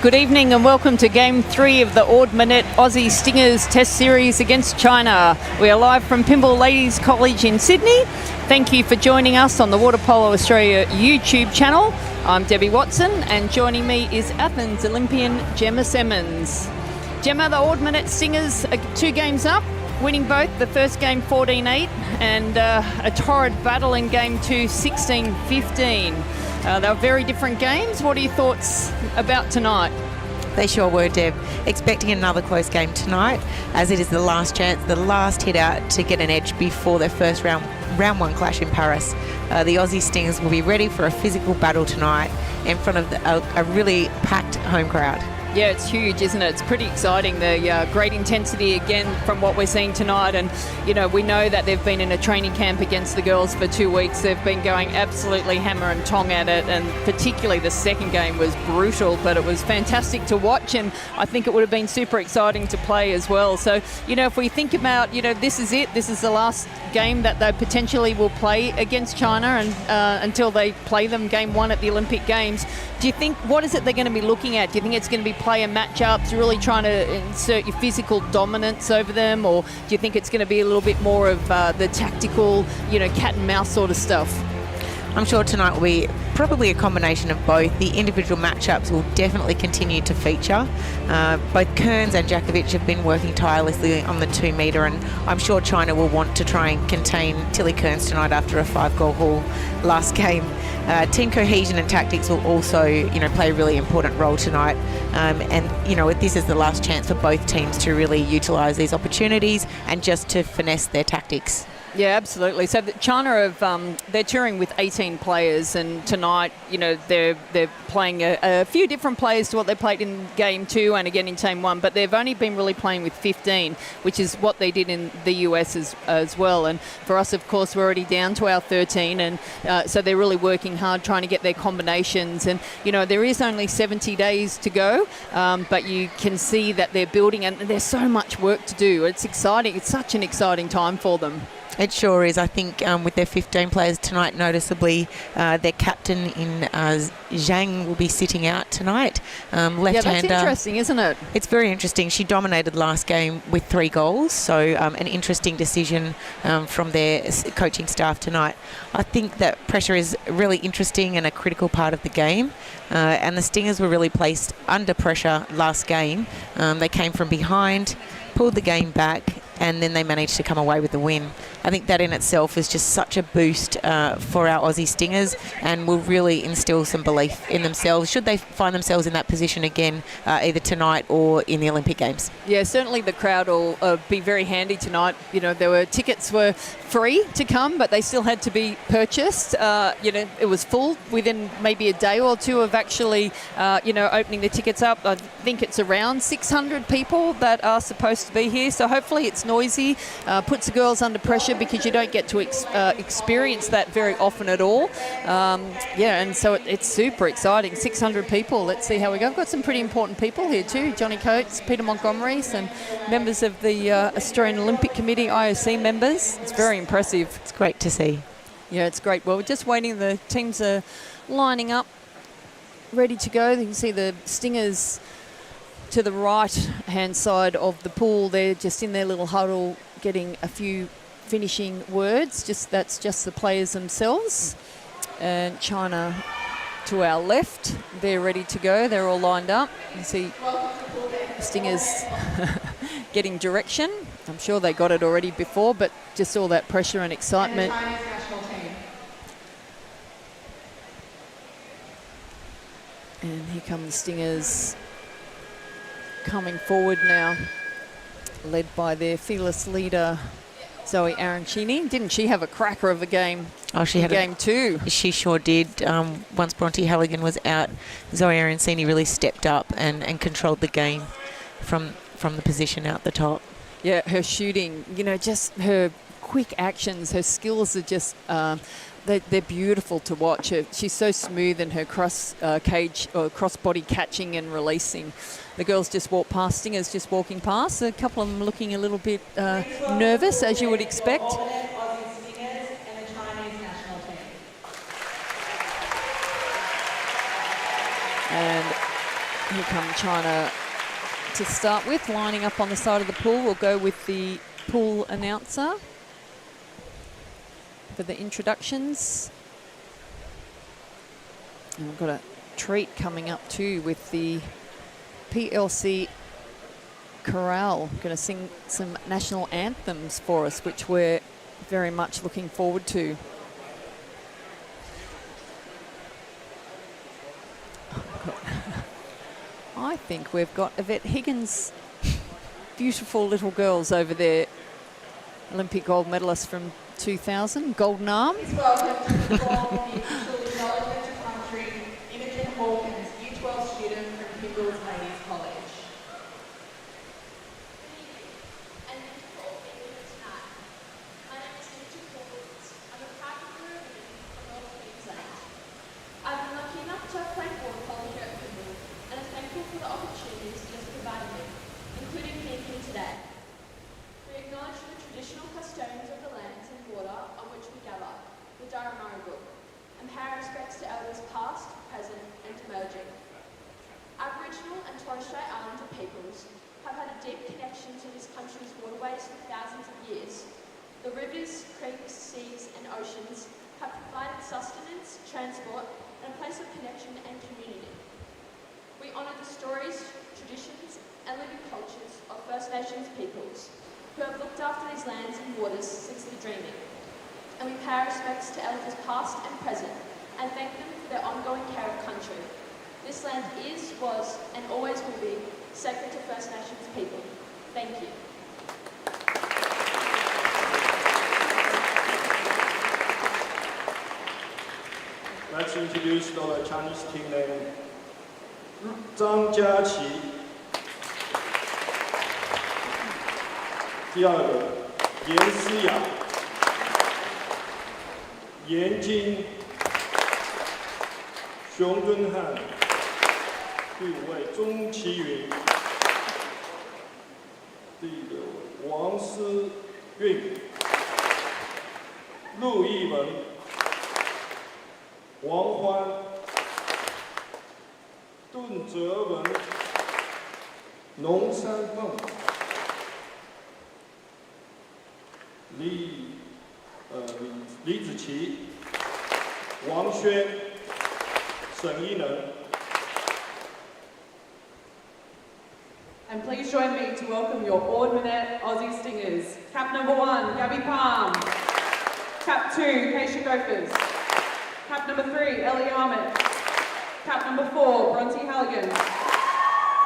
Good evening and welcome to Game 3 of the Ord Minute Aussie Stingers Test Series against China. We are live from Pymble Ladies College in Sydney. Thank you for joining us on the Water Polo Australia YouTube channel. I'm Debbie Watson and joining me is Athens Olympian Gemma Simmons. Gemma, the Ord Minute Stingers are 2 games up, winning both. The first game 14-8 and a torrid battle in game 2 16-15. They were very different games. What are your thoughts about tonight? They sure were, Deb. Expecting another close game tonight, as it is the last chance, the last hit out to get an edge before their first round 1 clash in Paris. The Aussie Stingers will be ready for a physical battle tonight in front of a really packed home crowd. Yeah, it's huge, isn't it? It's pretty exciting. The great intensity again from what we're seeing tonight. And, you know, we know that they've been in a training camp against the girls for 2 weeks. They've been going absolutely hammer and tong at it. And particularly the second game was brutal, but it was fantastic to watch. And I think it would have been super exciting to play as well. So, you know, if we think about, you know, this is it. This is the last game that they potentially will play against China and until they play them game 1 at the Olympic Games. Do you think, what is it they're going to be looking at? Do you think it's going to be player matchups, really trying to insert your physical dominance over them, or do you think it's going to be a little bit more of the tactical, you know, cat and mouse sort of stuff? I'm sure tonight will be probably a combination of both. The individual matchups will definitely continue to feature. Both Kearns and Djakovic have been working tirelessly on the 2 metre, and I'm sure China will want to try and contain Tilly Kearns tonight after a 5-goal haul last game. Team cohesion and tactics will also, you know, play a really important role tonight. And, you know, this is the last chance for both teams to really utilise these opportunities and just to finesse their tactics. Yeah, absolutely. So China they're touring with 18 players, and tonight, you know, they're playing a few different players to what they played in game 2 and again in game 1, but they've only been really playing with 15, which is what they did in the US as well. And for us, of course, we're already down to our 13, and so they're really working hard trying to get their combinations. And, you know, there is only 70 days to go, but you can see that they're building, and there's so much work to do. It's exciting. It's such an exciting time for them. It sure is. I think with their 15 players tonight, noticeably, their captain in Zhang will be sitting out tonight. Left-hander. Yeah, that's interesting, isn't it? It's very interesting. She dominated last game with 3 goals, so an interesting decision from their coaching staff tonight. I think that pressure is really interesting and a critical part of the game. And the Stingers were really placed under pressure last game. They came from behind, pulled the game back, and then they managed to come away with the win. I think that in itself is just such a boost for our Aussie Stingers, and will really instill some belief in themselves should they find themselves in that position again, either tonight or in the Olympic Games. Yeah, certainly the crowd will be very handy tonight. You know, tickets were free to come, but they still had to be purchased. You know, it was full within maybe a day or two of actually, you know, opening the tickets up. I think it's around 600 people that are supposed to be here, so hopefully it's noisy, puts the girls under pressure because you don't get to experience that very often at all. Yeah, and so it's super exciting. 600 people. Let's see how we go. I've got some pretty important people here too. Johnny Coates, Peter Montgomery, some members of the Australian Olympic Committee, IOC members. It's very impressive. It's great to see. Yeah, it's great. Well, we're just waiting. The teams are lining up, ready to go. You can see the Stingers to the right-hand side of the pool. They're just in their little huddle getting a few finishing words. That's just the players themselves. And China to our left. They're ready to go. They're all lined up. You see Stingers getting direction. I'm sure they got it already before, but just all that pressure and excitement. And here come the Stingers coming forward now, led by their fearless leader, Zoe Arancini. Didn't she have a cracker of a game? Oh, she had game 2. She sure did. Once Bronte Halligan was out, Zoe Arancini really stepped up and controlled the game from the position out the top. Yeah, her shooting, you know, just her quick actions, her skills are just they're beautiful to watch. She's so smooth in her cross-body catching and releasing. The girls just walk past, Stingers just walking past. A couple of them looking a little bit nervous, as you would expect. And Here come China to start with, lining up on the side of the pool. We'll go with the pool announcer for the introductions. And we've got a treat coming up too with the PLC Chorale. Going to sing some national anthems for us, which we're very much looking forward to. I think we've got Yvette Higgins' beautiful little girls over there, Olympic gold medalist from 2000, Golden Arm. Please welcome to the form the official acknowledgement of country, Imogen Hawkins, Year 12 student from Kimbrell's Ladies College. And thank you for all being here tonight. My name is Imogen Hawkins. I'm a private career from North Queensland. I've been lucky enough to have played water polo here at Kimbrell, and I'm thankful for the opportunities it has provided me, including being here today. We acknowledge the traditional custodians of the lands and water on which we gather, the Darramurra Group, and pay our respects to elders past, present and emerging. Aboriginal and Torres Strait Islander peoples have had a deep connection to this country's waterways for thousands of years. The rivers, creeks, seas and oceans have provided sustenance, transport and a place of connection and community. We honour the stories, traditions and living cultures of First Nations peoples who have looked after these lands and waters since the dreaming. And we pay our respects to elders past and present and thank them for their ongoing care of country. This land is, was and always will be sacred to First Nations people. Thank you. Let's introduce the Chinese team name. Zhang Jiaqi. 第二个，严思雅、严晶、熊敦汉。第五位，钟其云。第六位，王思韵、陆一文、王欢、邓哲文、农山凤。 李子琪、王轩、沈一能。 And please join me to welcome your Ord Minette Aussie Stingers. Cap number 1, Gabby Palm. Cap 2, Keisha Gophers. Cap number 3, Ellie Ahmed. Cap number 4, Bronte Halligan.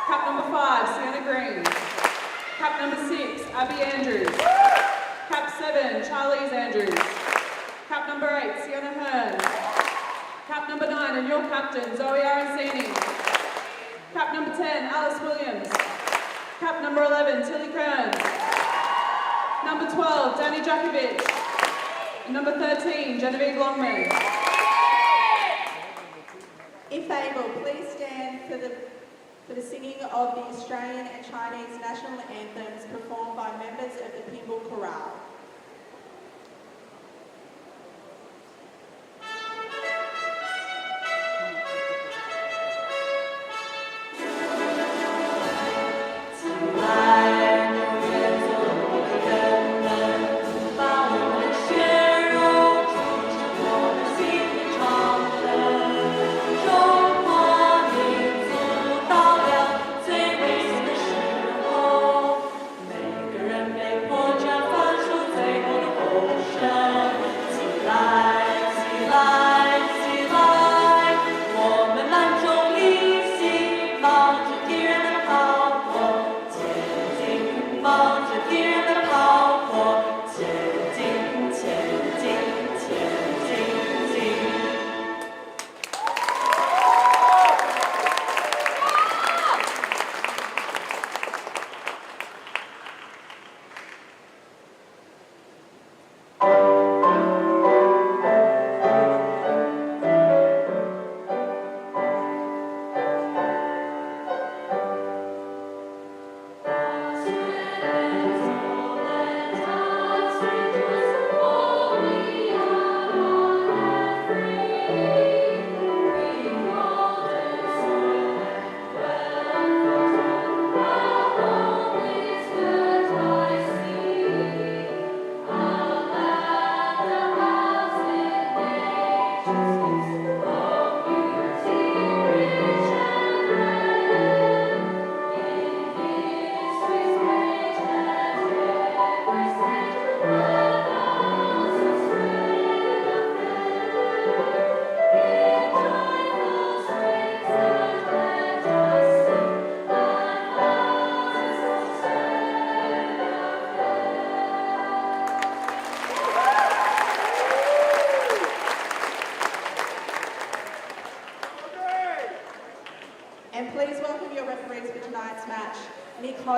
Cap number 5, Sienna Green. Cap number 6, Abby Andrews. Cap 7, Charlize Andrews. Cap number 8, Sienna Hearn. Cap number 9, and your captain, Zoe Arancini. Cap number 10, Alice Williams. Cap number 11, Tilly Kearns. Number 12, Danny Djokovic. And number 13, Genevieve Longman. If able, please stand for the singing of the Australian and Chinese national anthems performed by members of the Pimble Chorale. Portrait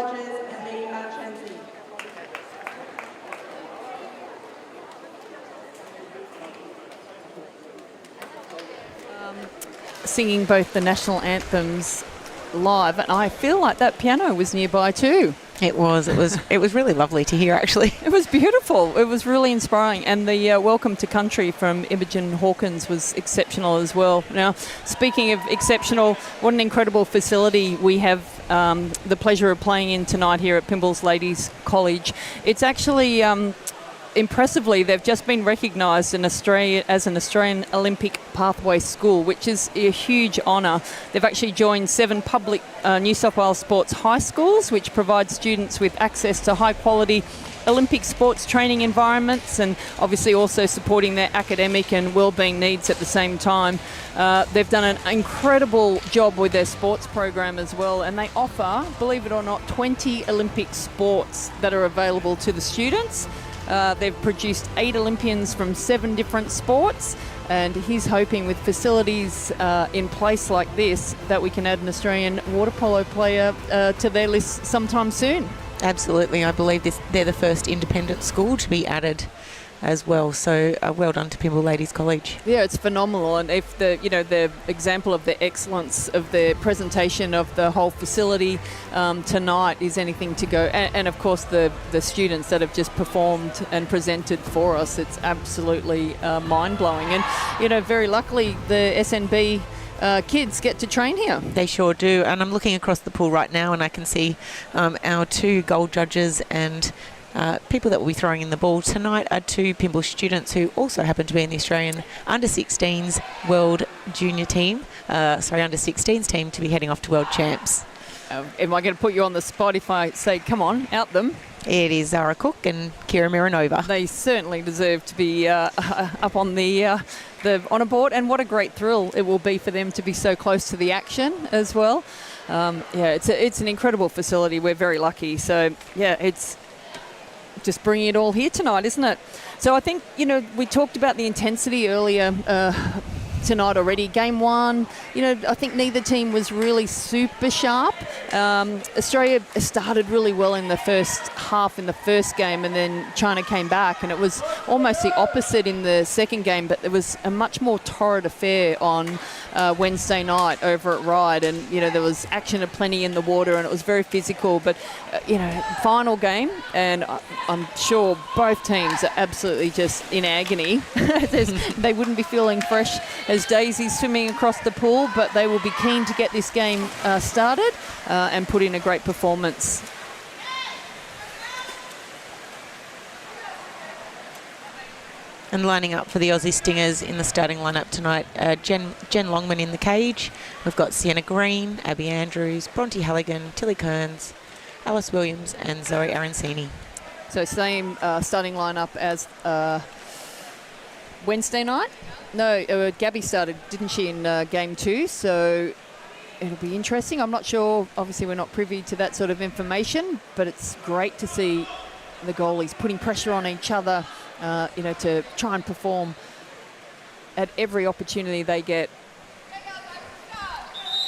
Hodges, and Lee Marchenzi. Singing both the national anthems live, and I feel like that piano was nearby too. It was really lovely to hear, actually. It was beautiful. It was really inspiring. And the Welcome to Country from Imogen Hawkins was exceptional as well. Now, speaking of exceptional, what an incredible facility we have the pleasure of playing in tonight here at Pimble's Ladies College. It's actually... impressively, they've just been recognised in Australia as an Australian Olympic Pathway School, which is a huge honour. They've actually joined 7 public New South Wales sports high schools, which provide students with access to high-quality Olympic sports training environments, and obviously also supporting their academic and wellbeing needs at the same time. They've done an incredible job with their sports program as well, and they offer, believe it or not, 20 Olympic sports that are available to the students. They've produced 8 Olympians from 7 different sports, and he's hoping with facilities in place like this that we can add an Australian water polo player to their list sometime soon. Absolutely. I believe they're the first independent school to be added as well. So well done to Pimble Ladies College. Yeah, it's phenomenal. And if the example of the excellence of the presentation of the whole facility tonight is anything to go, and of course the students that have just performed and presented for us, it's absolutely mind-blowing. And, very luckily the SNB kids get to train here. They sure do. And I'm looking across the pool right now and I can see our 2 gold judges and people that will be throwing in the ball tonight are 2 Pimble students who also happen to be in the Australian Under-16s World Junior team, Under-16s team to be heading off to World Champs. Am I going to put you on the spot if I say, come on, out them? It is Zara Cook and Kira Miranova. They certainly deserve to be up on the honour board, and what a great thrill it will be for them to be so close to the action as well. It's an incredible facility. We're very lucky. So, it's just bringing it all here tonight, isn't it? So I think, we talked about the intensity earlier tonight already. Game 1, I think neither team was really super sharp. Australia started really well in the first half in the first game, and then China came back, and it was almost the opposite in the second game, but there was a much more torrid affair on Wednesday night over at Ryde, and there was action aplenty in the water, and it was very physical, but final game, and I'm sure both teams are absolutely just in agony. They wouldn't be feeling fresh as daisies swimming across the pool, but they will be keen to get this game started and put in a great performance. And lining up for the Aussie Stingers in the starting lineup tonight, Jen Longman in the cage. We've got Sienna Green, Abby Andrews, Bronte Halligan, Tilly Kearns, Alice Williams and Zoe Arancini. So same starting lineup as Wednesday night? No, Gabby started, didn't she, in game 2, so it'll be interesting. I'm not sure, obviously we're not privy to that sort of information, but it's great to see the goalies putting pressure on each other, to try and perform at every opportunity they get.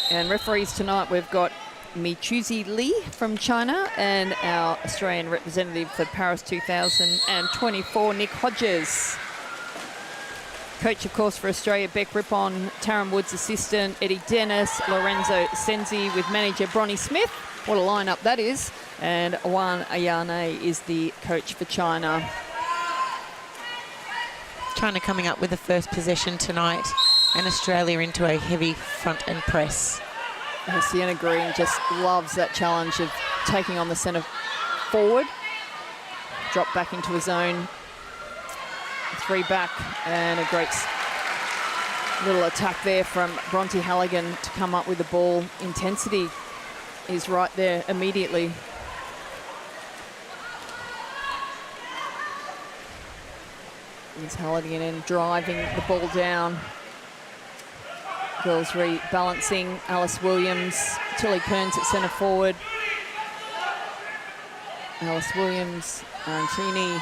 And referees tonight, we've got Michuzi Li from China and our Australian representative for Paris 2024, Nick Hodges. Coach, of course, for Australia, Beck Rippon, Taryn Woods assistant, Eddie Dennis, Lorenzo Senzi with manager Bronnie Smith. What a lineup that is. And Wan Ayane is the coach for China. China coming up with the first possession tonight, and Australia into a heavy front and press. Sienna Green just loves that challenge of taking on the centre forward. Drop back into his zone. 3 back, and a great little attack there from Bronte Halligan to come up with the ball. Intensity is right there immediately. Here's Halligan in, driving the ball down. Girls rebalancing. Alice Williams, Tilly Kearns at centre forward. Alice Williams, Arancini.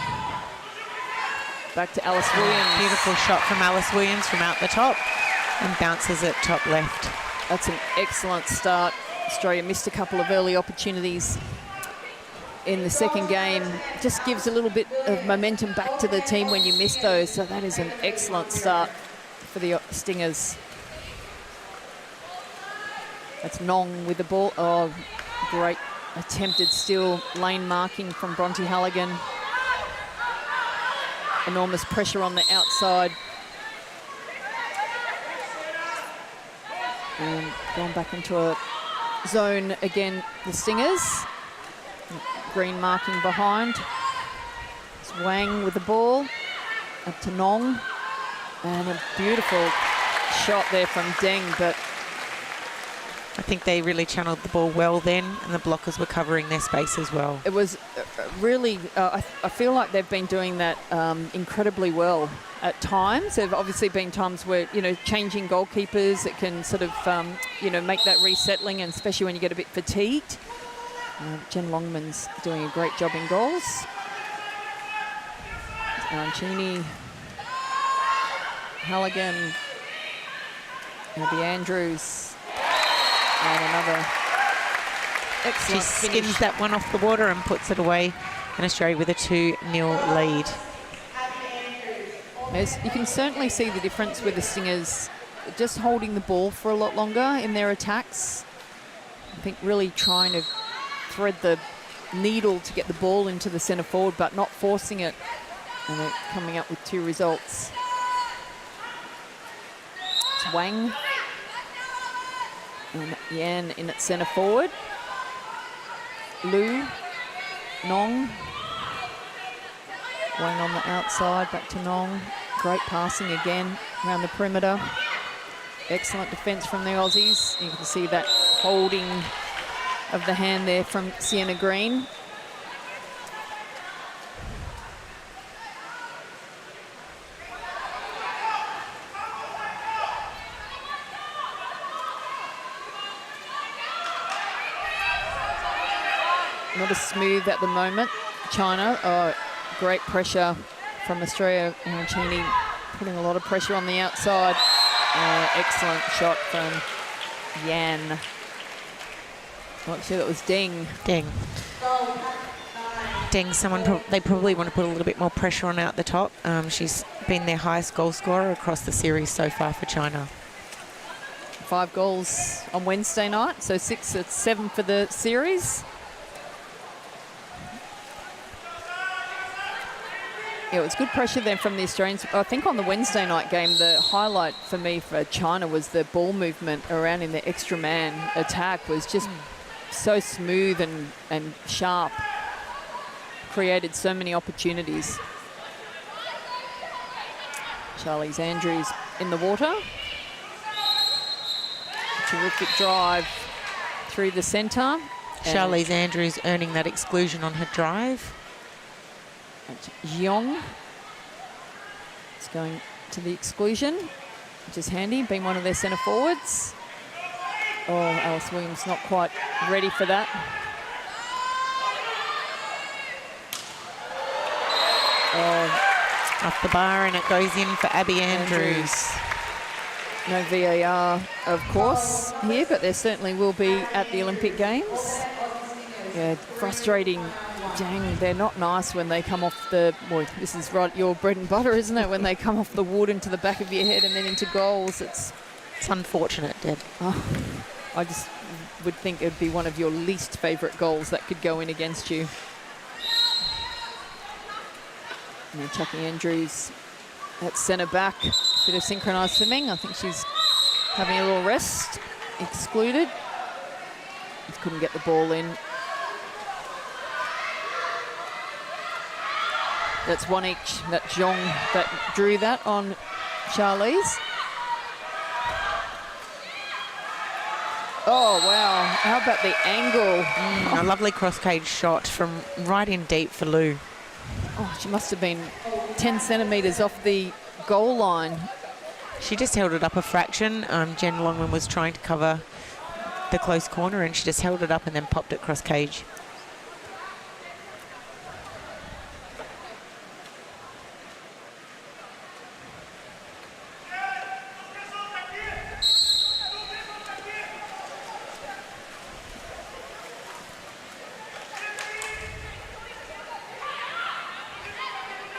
Back to Alice Williams. Beautiful shot from Alice Williams from out the top and bounces at top left. That's an excellent start. Australia missed a couple of early opportunities in the second game. Just gives a little bit of momentum back to the team when you miss those. So that is an excellent start for the Stingers. That's Nong with the ball. Oh, great attempted steal, lane marking from Bronte Halligan. Enormous pressure on the outside. And going back into a zone again, the Stingers. Green marking behind. It's Wang with the ball. Up to Nong. And a beautiful shot there from Deng, but I think they really channeled the ball well then, and the blockers were covering their space as well. it was really, I feel like they've been doing that incredibly well at times. There have obviously been times where, you know, changing goalkeepers, it can sort of, you know, make that resettling, and especially when you get a bit fatigued. Jen Longman's doing a great job in goals. Arancini, Halligan, Abby Andrews, and another excellent She finish. skins that one off the water and puts it away, and Australia with a 2-0 lead. You can certainly see the difference with the Stingers just holding the ball for a lot longer in their attacks. I think really trying to thread the needle to get the ball into the centre forward, but not forcing it, and they're coming up with 2 results. It's Wang and Yan in at centre forward. Lu, Nong, Wang on the outside, back to Nong. Great passing again around the perimeter. Excellent defence from the Aussies. You can see that holding of the hand there from Sienna Green. Not as smooth at the moment. China, great pressure from Australia. Arancini putting a lot of pressure on the outside. Excellent shot from Yan. Actually, that was Deng. Deng, they probably want to put a little bit more pressure on out the top. She's been their highest goal scorer across the series so far for China. 5 goals on Wednesday night, so 7 for the series. Yeah, it was good pressure then from the Australians. I think on the Wednesday night game, the highlight for me for China was the ball movement around in the extra man attack was just so smooth and sharp. Created so many opportunities. Charlize Andrews in the water. Terrific drive through the centre. Charlize Andrews earning that exclusion on her drive. Jiong is going to the exclusion, which is handy, being one of their centre forwards. Oh, Alice Williams not quite ready for that. Off the bar, and it goes in for Abby Andrews. No VAR, of course, here, but there certainly will be at the Olympic Games. Yeah, frustrating. Dang, they're not nice when they come off the... Boy, this is right, your bread and butter, isn't it? When they come off the wood into the back of your head and then into goals, it's unfortunate, Deb. Oh, I just would think it would be one of your least favourite goals that could go in against you. And Chucky Andrews at centre back. Bit of synchronised swimming. I think she's having a little rest. Excluded. Just couldn't get the ball in. That's one each. That Zhong that drew that on Charlize. Oh, wow. How about the angle? A lovely cross-cage shot from right in deep for Lu. Oh, she must have been 10 centimetres off the goal line. She just held it up a fraction. Jen Longman was trying to cover the close corner, and she just held it up and then popped it cross-cage.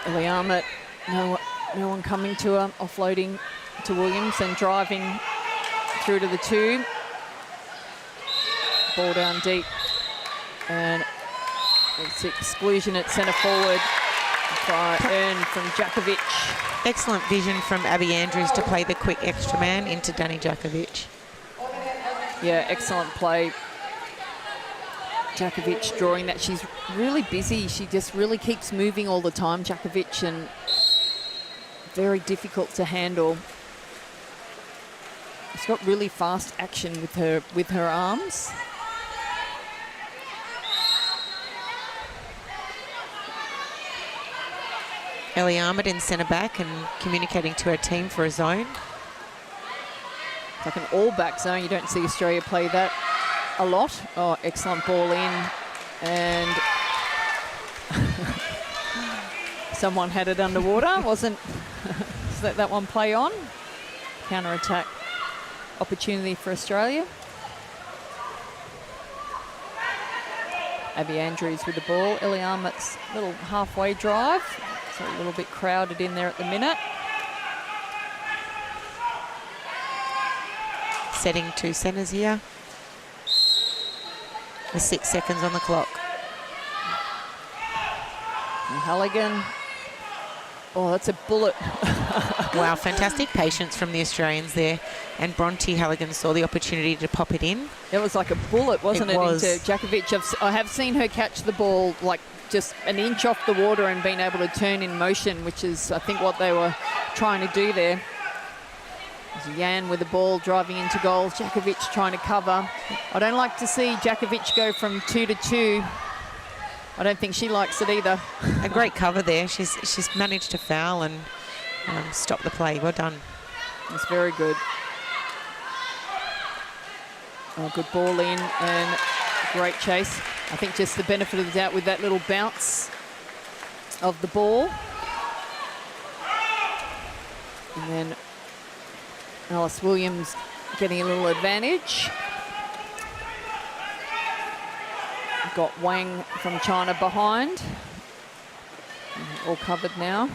Eliamet, no one coming to her, offloading to Williams and driving through to the 2. Ball down deep, and it's exclusion at centre forward. Try earned from Djakovic. Excellent vision from Abby Andrews to play the quick extra man into Dani Djakovic. Yeah, excellent play. Djakovic drawing that. She's really busy. She just really keeps moving all the time, Djakovic, and very difficult to handle. She's got really fast action with her arms. Ellie Armid in centre back and communicating to her team for a zone. It's like an all-back zone. You don't see Australia play that a lot. Oh, excellent ball in. And someone had it underwater. Wasn't just let that one play on. Counter-attack opportunity for Australia. Abby Andrews with the ball. Ellie Armit's little halfway drive. So a little bit crowded in there at the minute. Setting 2 centres here. With 6 seconds on the clock. And Halligan. Oh, that's a bullet. Wow, fantastic patience from the Australians there. And Bronte Halligan saw the opportunity to pop it in. It was like a bullet, wasn't it, was. into Djakovic. I have seen her catch the ball like just an inch off the water and being able to turn in motion, which is, I think, what they were trying to do there. There's Yan with the ball driving into goals. Djakovic trying to cover. I don't like to see Djakovic go from 2 to 2. I don't think she likes it either. A great cover there. She's managed to foul and stop the play. Well done. It's very good. Oh, good ball in and great chase. I think just the benefit of the doubt with that little bounce of the ball. And then Alice Williams getting a little advantage. Got Wang from China behind. All covered now.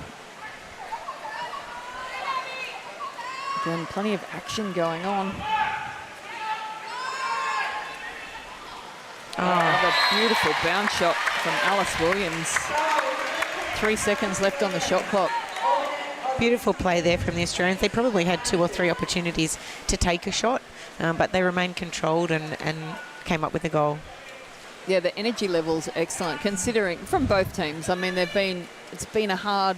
Again, plenty of action going on. Oh. Another beautiful bounce shot from Alice Williams. 3 seconds left on the shot clock. Beautiful play there from the Australians. They probably had 2 or 3 opportunities to take a shot, but they remained controlled and came up with a goal. Yeah, the energy levels are excellent, considering from both teams. I mean, it's been a hard,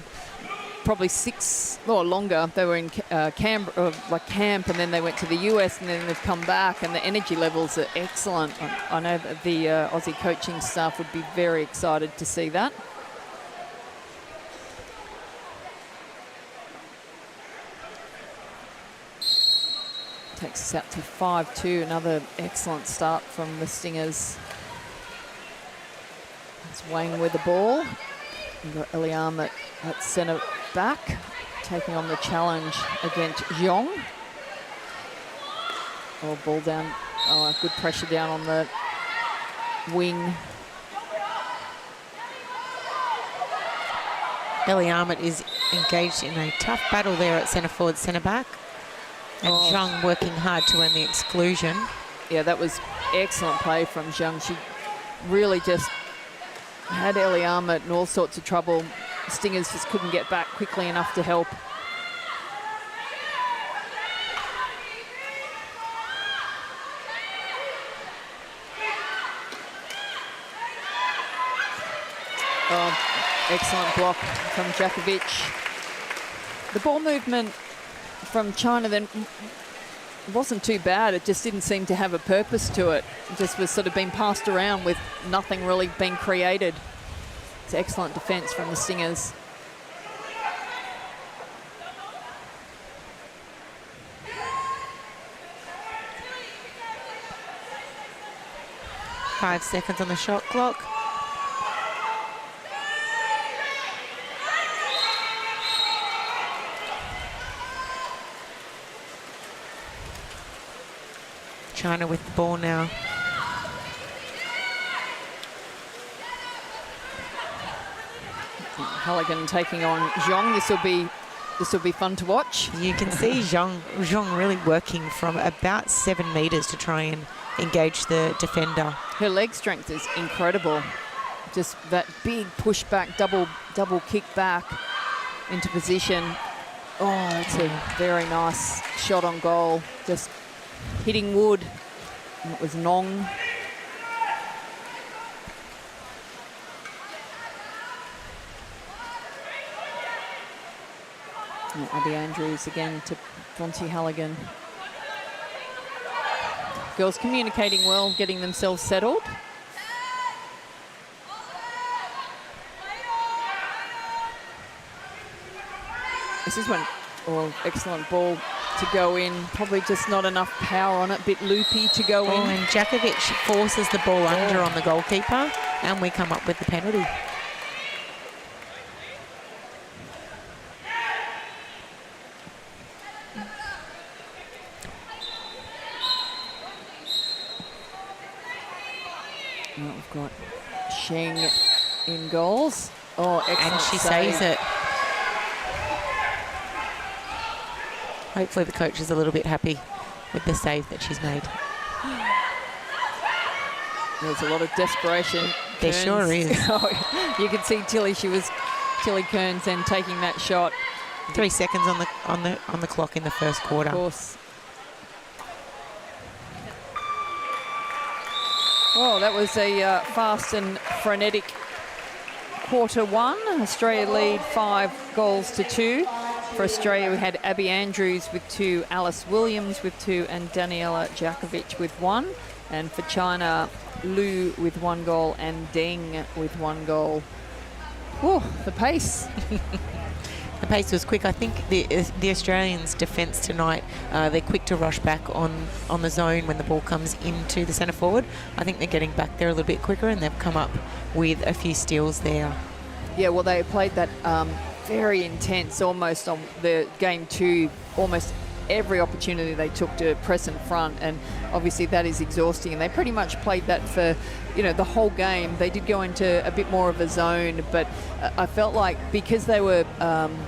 probably 6 or longer. They were in camp, and then they went to the US, and then they've come back, and the energy levels are excellent. I know that the Aussie coaching staff would be very excited to see that. Takes us out to 5-2. Another excellent start from the Stingers. It's Wang with the ball. You've got Eliam at centre back, taking on the challenge against Zhong. Oh, ball down. Oh, good pressure down on the wing. Ellie Armit is engaged in a tough battle there at centre forward, centre back. And Zhang working hard to earn the exclusion. Yeah, that was excellent play from Zhang. She really just had Ellie Armit in all sorts of trouble. Stingers just couldn't get back quickly enough to help. Oh, excellent block from Djakovic. The ball movement from China then wasn't too bad. It just didn't seem to have a purpose to it. It just was sort of being passed around with nothing really being created. It's excellent defence from the Stingers. Five seconds on the shot clock. China with the ball now. Halligan taking on Zhong. This will be fun to watch. You can see Zhong really working from about 7 metres to try and engage the defender. Her leg strength is incredible. Just that big push back, double kick back into position. Oh, it's a very nice shot on goal. Just hitting wood. And it was Nong. And Abby Andrews again to Bronte Halligan. Girls communicating well, getting themselves settled. This is when, excellent ball to go in. Probably just not enough power on it, bit loopy to go in. And Jakovic forces the ball under on the goalkeeper, and we come up with the penalty. Well, we've got Sheng in goals. Oh, excellent. And she save. saves it. Hopefully the coach is a little bit happy with the save that she's made. There's a lot of desperation. There sure is. You can see Tilly Kearns then taking that shot. 3 seconds on the clock in the first quarter. Of course. Oh, that was a fast and frenetic quarter one. Australia lead 5-2. For Australia, we had Abby Andrews with 2, Alice Williams with 2, and Daniela Jakovic with 1. And for China, Lu with 1 goal and Deng with 1 goal. Oh, the pace. The pace was quick. I think the Australians' defence tonight, they're quick to rush back on the zone when the ball comes into the centre forward. I think they're getting back there a little bit quicker, and they've come up with a few steals there. Yeah, well, they played that very intense, almost on the game 2, almost every opportunity they took to press in front, and obviously that is exhausting, and they pretty much played that for the whole game. They did go into a bit more of a zone, but I felt like because they were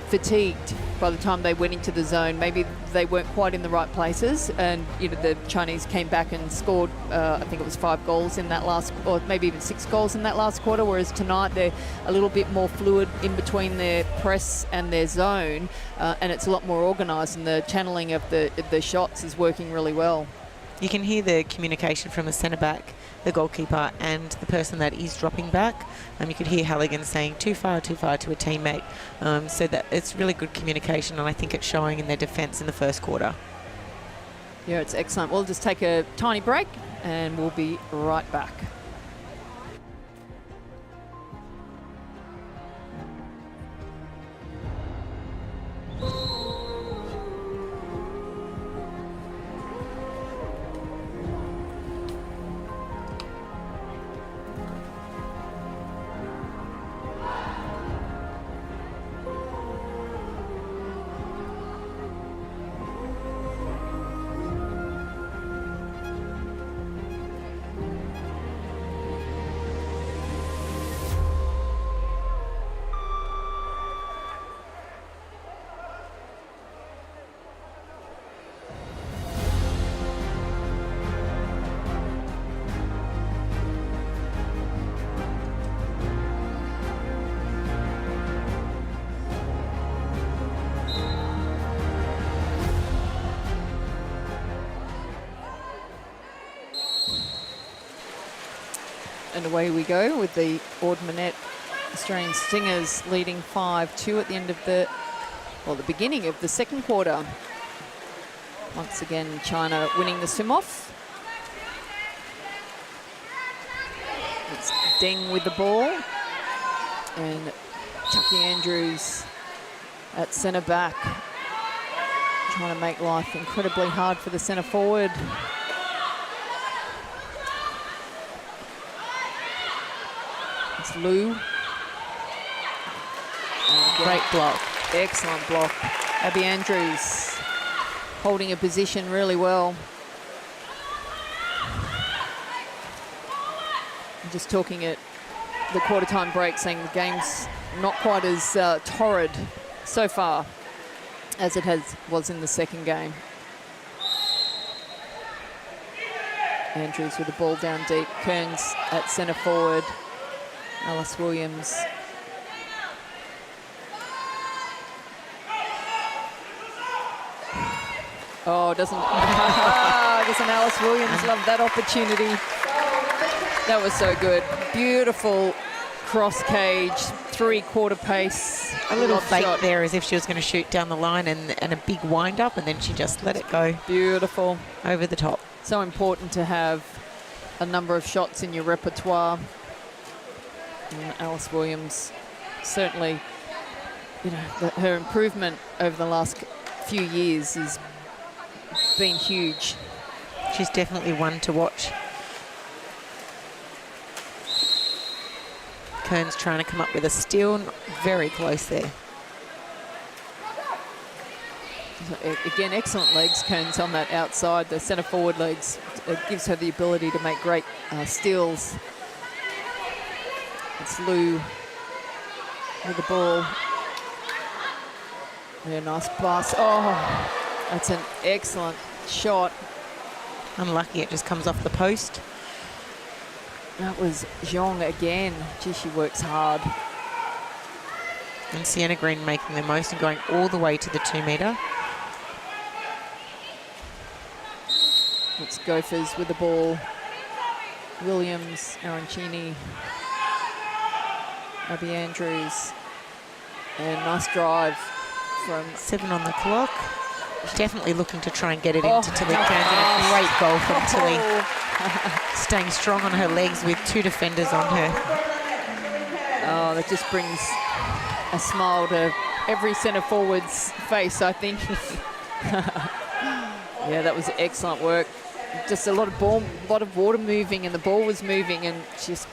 fatigued by the time they went into the zone, maybe they weren't quite in the right places, and the Chinese came back and scored I think it was 5 goals in that last, or maybe even 6 goals in that last quarter, whereas tonight they're a little bit more fluid in between their press and their zone, and it's a lot more organised, and the channeling of the shots is working really well. You can hear the communication from the centre back, the goalkeeper, and the person that is dropping back. You could hear Halligan saying too far to a teammate. So that it's really good communication, and I think it's showing in their defence in the first quarter. Yeah, it's excellent. We'll just take a tiny break and we'll be right back. And away we go with the Ord Minnett Australian Stingers leading 5-2 at the end of the beginning of the second quarter. Once again, China winning the swim-off. It's Deng with the ball. And Chucky Andrews at centre back, trying to make life incredibly hard for the centre forward. It's Lu. Great block. Excellent block. Abby Andrews holding a position really well. I'm just talking at the quarter time break, saying the game's not quite as torrid so far as it was in the second game. Andrews with the ball down deep. Kearns at centre forward. Alice Williams. Oh, doesn't Alice Williams love that opportunity? That was so good. Beautiful cross cage, 3/4 pace. A little lob fake shot. there as if she was going to shoot down the line, and a big wind up, and then she just let it go Beautiful. over the top. So important to have a number of shots in your repertoire. And Alice Williams, certainly, you know, her improvement over the last few years has been huge. She's definitely one to watch. Kearns trying to come up with a steal, very close there. Again, excellent legs, Kearns, on that outside, the centre forward legs. It gives her the ability to make great steals. It's Lou with the ball. Yeah, nice pass. Oh, that's an excellent shot. Unlucky, it just comes off the post. That was Zhang again. Gee, she works hard. And Sienna Green making the most and going all the way to the 2 metre. It's Gophers with the ball. Williams, Arancini, Abby Andrews. And nice drive from... 7 on the clock. Definitely looking to try and get it into Tilly Kearns. And a great goal from Tilly. Staying strong on her legs with 2 defenders on her. Oh, that just brings a smile to every centre forward's face, I think. Yeah, that was excellent work. Just a lot of water moving, and the ball was moving, and just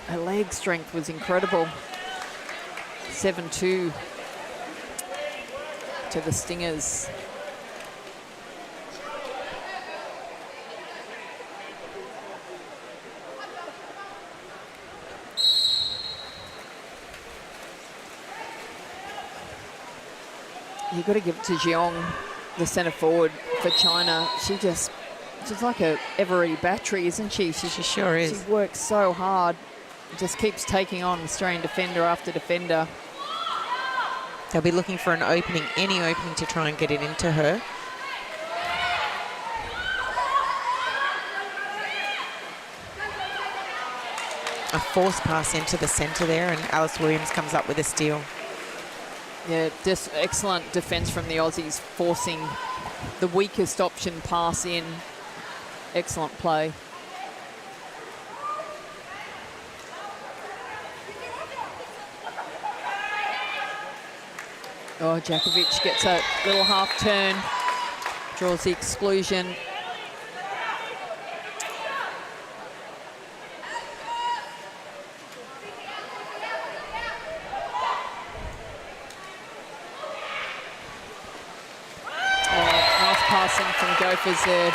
her leg strength was incredible. 7-2 to the Stingers. You've got to give it to Jiang, the centre forward for China. She's like a ever-ready battery, isn't she? She sure is. She works so hard. Just keeps taking on Australian defender after defender. They'll be looking for an opening, any opening to try and get it into her. A force pass into the centre there, and Alice Williams comes up with a steal. Yeah, just excellent defence from the Aussies, forcing the weakest option pass in. Excellent play. Oh, Jakovic gets a little half turn, draws the exclusion. Passing from Gophers there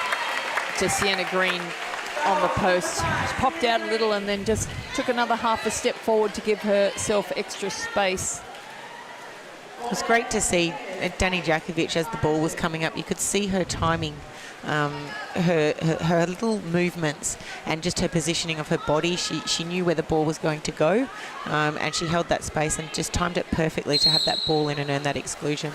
to Sienna Green on the post. She popped out a little and then just took another half a step forward to give herself extra space. It was great to see Dani Jakovic as the ball was coming up. You could see her timing, her little movements, and just her positioning of her body. She knew where the ball was going to go, and she held that space and just timed it perfectly to have that ball in and earn that exclusion.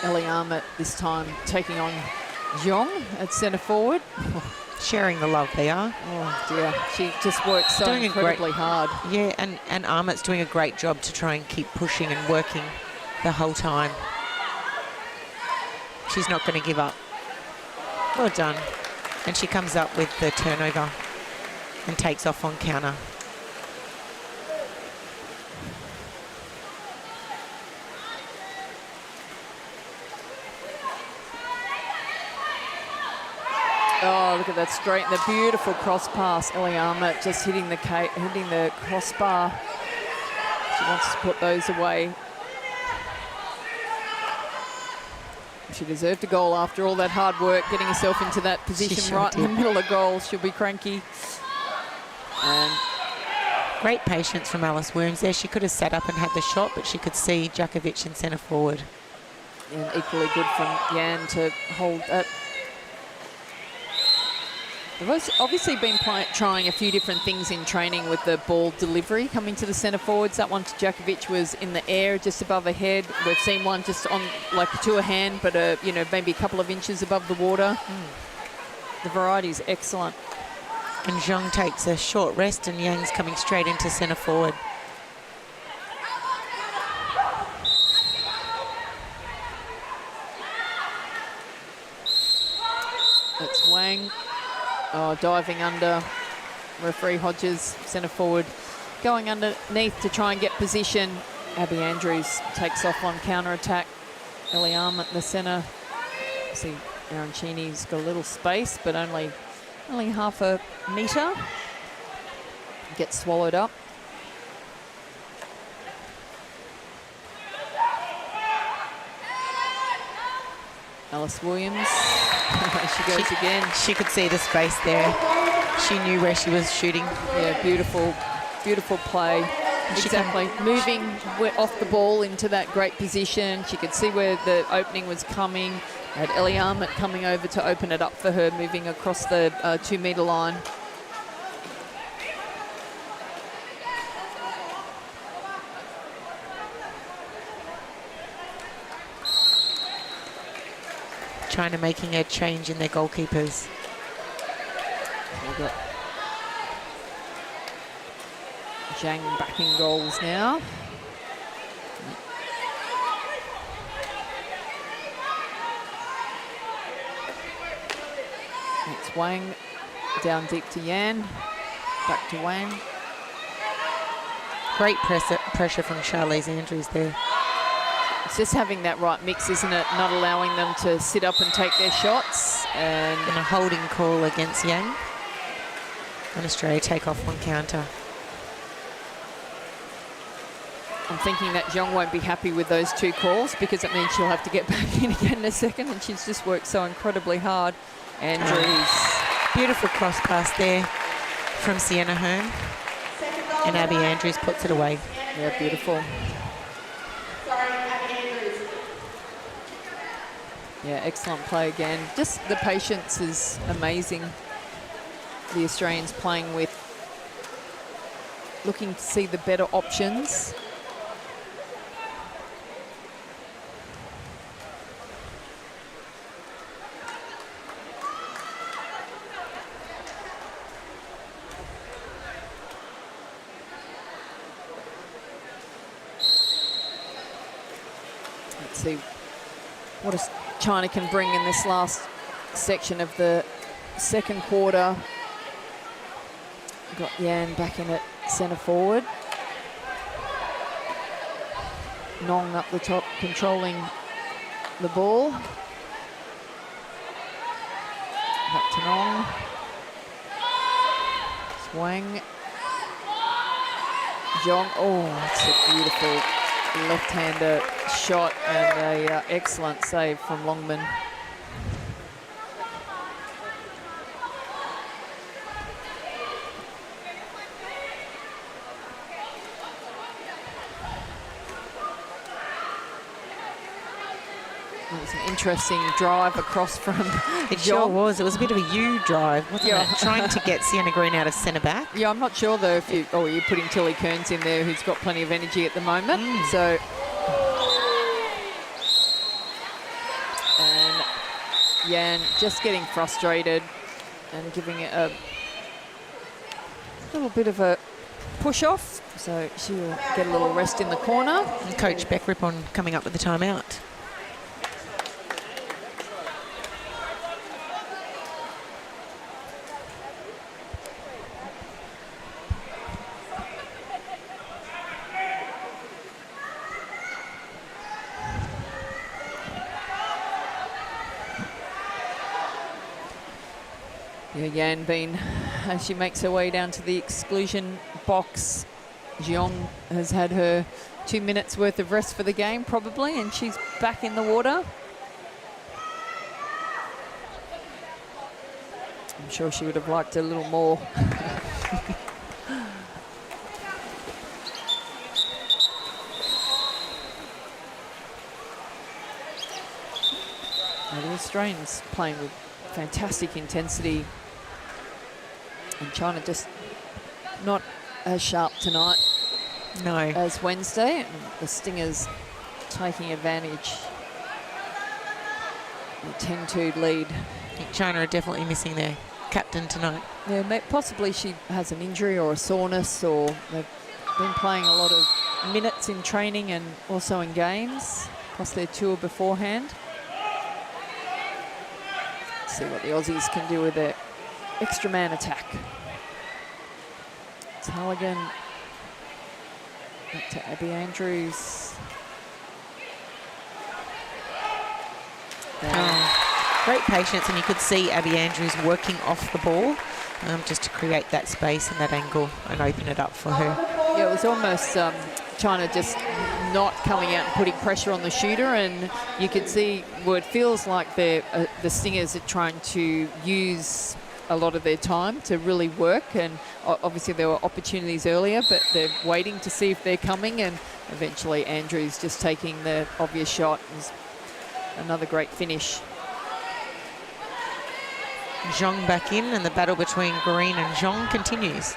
Ellie Armit this time taking on Zhang at centre forward. Sharing the love they are. Oh dear, she just works so incredibly hard. Yeah, and Armit's doing a great job to try and keep pushing and working the whole time. She's not going to give up. Well done. And she comes up with the turnover and takes off on counter. Oh, look at that straight, the beautiful cross pass. Ellie Armit just hitting the crossbar. She wants to put those away. she deserved a goal after all that hard work, getting herself into that position sure right in did. the middle of goal. She'll be cranky. And Great patience from Alice Worms there. She could have sat up and had the shot, but she could see Djokovic in centre forward. and equally good from Jan to hold that. They've obviously been trying a few different things in training with the ball delivery coming to the centre forwards. That one to Djokovic was in the air just above her head. We've seen one just on like to her hand, but you know, maybe a couple of inches above the water. The variety is excellent. And Zhang takes a short rest and Yang's coming straight into centre forward. That's Wang. Oh, diving under. Referee Hodges, centre forward, going underneath to try and get position. Abby Andrews takes off on counter-attack. Eliam at the centre. See, Arancini's got a little space, but only half a metre. Gets swallowed up. Alice Williams. She goes again. She could see the space there. She knew where she was shooting. Yeah, beautiful, beautiful play. Exactly. Moving off the ball into that great position. She could see where the opening was coming. Had Ellie Armit coming over to open it up for her, moving across the 2 metre line. China making a change in their goalkeepers. We've got Zhang backing goals now. It's Wang, down deep to Yan, back to Wang. Great pressure from Charlize Andrews there. It's just having that right mix, isn't it? Not allowing them to sit up and take their shots. And a holding call against Yang. And Australia take off on counter. I'm thinking that Zhang won't be happy with those 2 calls because it means she'll have to get back in again in a second, and she's just worked so incredibly hard. Andrews. Beautiful cross pass there from Sienna Hearn. And Abby Andrews puts it away. Yeah, beautiful. Yeah, excellent play again. Just the patience is amazing. The Australians playing with, looking to see the better options. Let's see what China can bring in this last section of the second quarter. Got Yan back in at centre forward. Nong up the top, controlling the ball. Back to Nong. Swang. Zhang. Oh, that's a beautiful left-hander shot and a excellent save from Longman. It was an interesting drive across from It sure was. It was a bit of a U drive, wasn't Yeah. it? Trying to get Sienna Green out of centre back. Yeah, I'm not sure though if you're putting Tilly Kearns in there, who's got plenty of energy at the moment. So, and Yan just getting frustrated and giving it a little bit of a push off. So she'll get a little rest in the corner. And Coach Beck Rippon coming up with the timeout. Yeah, Yan Bean, as she makes her way down to the exclusion box. Jiong has had her 2 minutes worth of rest for the game, probably, and she's back in the water. I'm sure she would have liked a little more. Now, the Australians playing with fantastic intensity, and China just not as sharp tonight No. as Wednesday. And the Stingers taking advantage. A 10-2 lead. I think China are definitely missing their captain tonight. Yeah, possibly she has an injury or a soreness, or they've been playing a lot of minutes in training and also in games, plus their tour beforehand. See what the Aussies can do with their extra man attack. Halligan back to Abby Andrews. Great patience, and you could see Abby Andrews working off the ball just to create that space and that angle and open it up for her. Yeah, it was almost China just not coming out and putting pressure on the shooter, and you could see well, it feels like the Stingers are trying to use a lot of their time to really work, and obviously there were opportunities earlier, but they're waiting to see if they're coming, and eventually Andrews just taking the obvious shot. It was another great finish. Zhong back in, and the battle between Green and Zhong continues.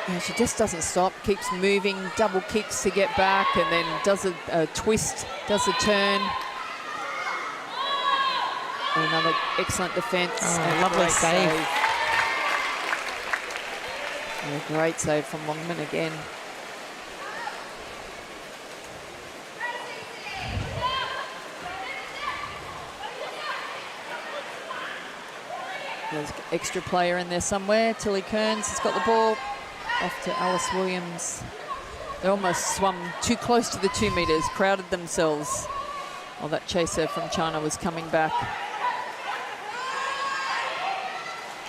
Yeah, she just doesn't stop, keeps moving, double kicks to get back, and then does a twist, does a turn. Another excellent defence. Oh, lovely save. Yeah, great save from Longman again. There's an extra player in there somewhere. Tilly Kearns has got the ball. Off to Alice Williams. They almost swum too close to the 2 metres, crowded themselves while that chaser from China was coming back.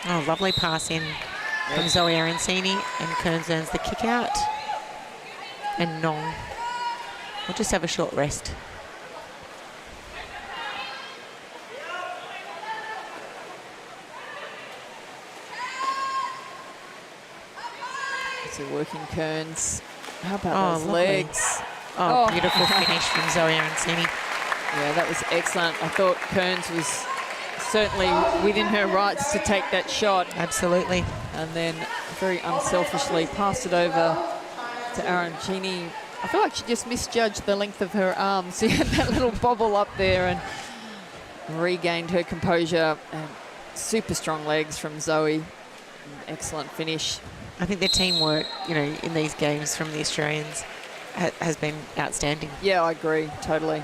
Oh, lovely pass in from Zoe Arancini, and Kearns earns the kick out. And Nong will just have a short rest. So working Kearns. How about those lovely legs? Oh, beautiful finish from Zoe Arancini. Yeah, that was excellent. I thought Kearns was certainly within her rights to take that shot. Absolutely. And then very unselfishly passed it over to Arancini. I feel like she just misjudged the length of her arms. She had that little bobble up there and regained her composure. And super strong legs from Zoe. Excellent finish. I think their teamwork, you know, in these games from the Australians has been outstanding. Yeah, I agree, totally.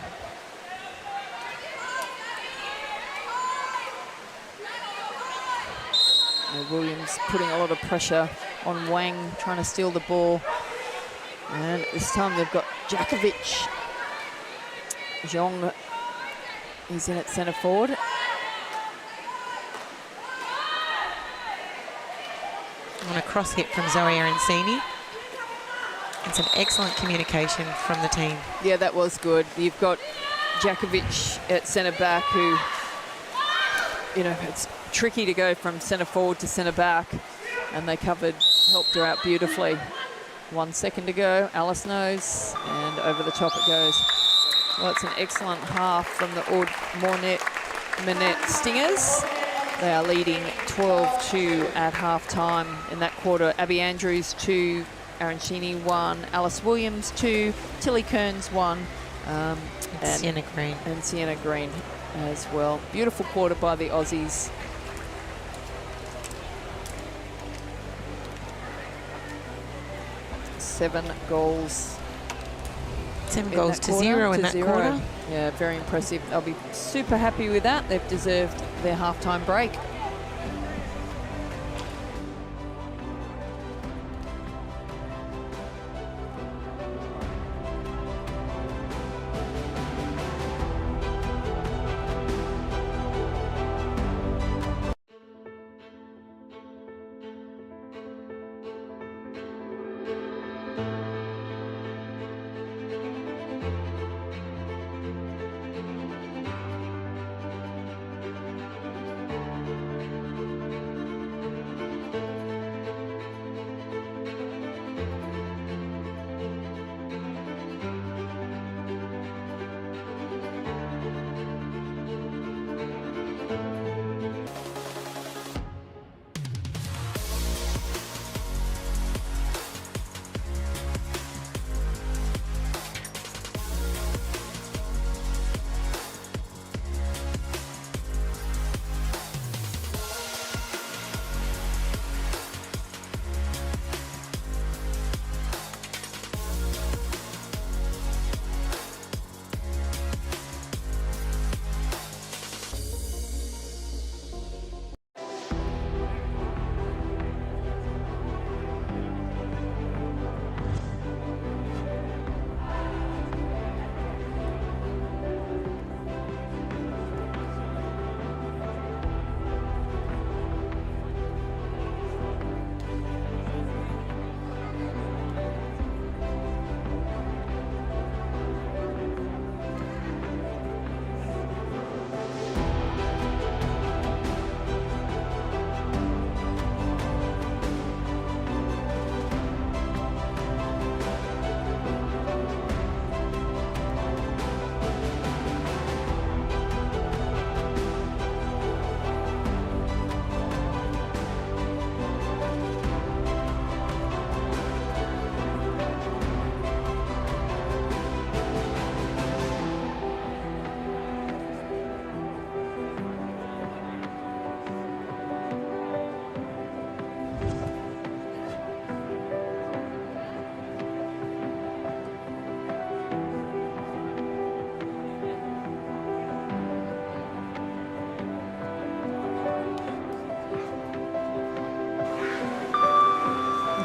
Williams putting a lot of pressure on Wang, trying to steal the ball. And this time they've got Djakovic. Zhong is in at centre forward. On a cross hit from Zoe Arancini. And some excellent communication from the team. Yeah, that was good. You've got Djakovic at centre back who, you know, it's tricky to go from centre forward to centre back, and they helped her out beautifully. 1 second to go, Alice knows, and over the top it goes. Well, it's an excellent half from the Mornet Stingers. They are leading 12-2 at half-time in that quarter. Abby Andrews 2, Arancini 1, Alice Williams 2, Tilly Kearns 1, and Sienna Green. And Sienna Green as well. Beautiful quarter by the Aussies. Seven goals. 7 goals to 0 in that quarter. Yeah, very impressive. I'll be super happy with that. They've deserved their halftime break.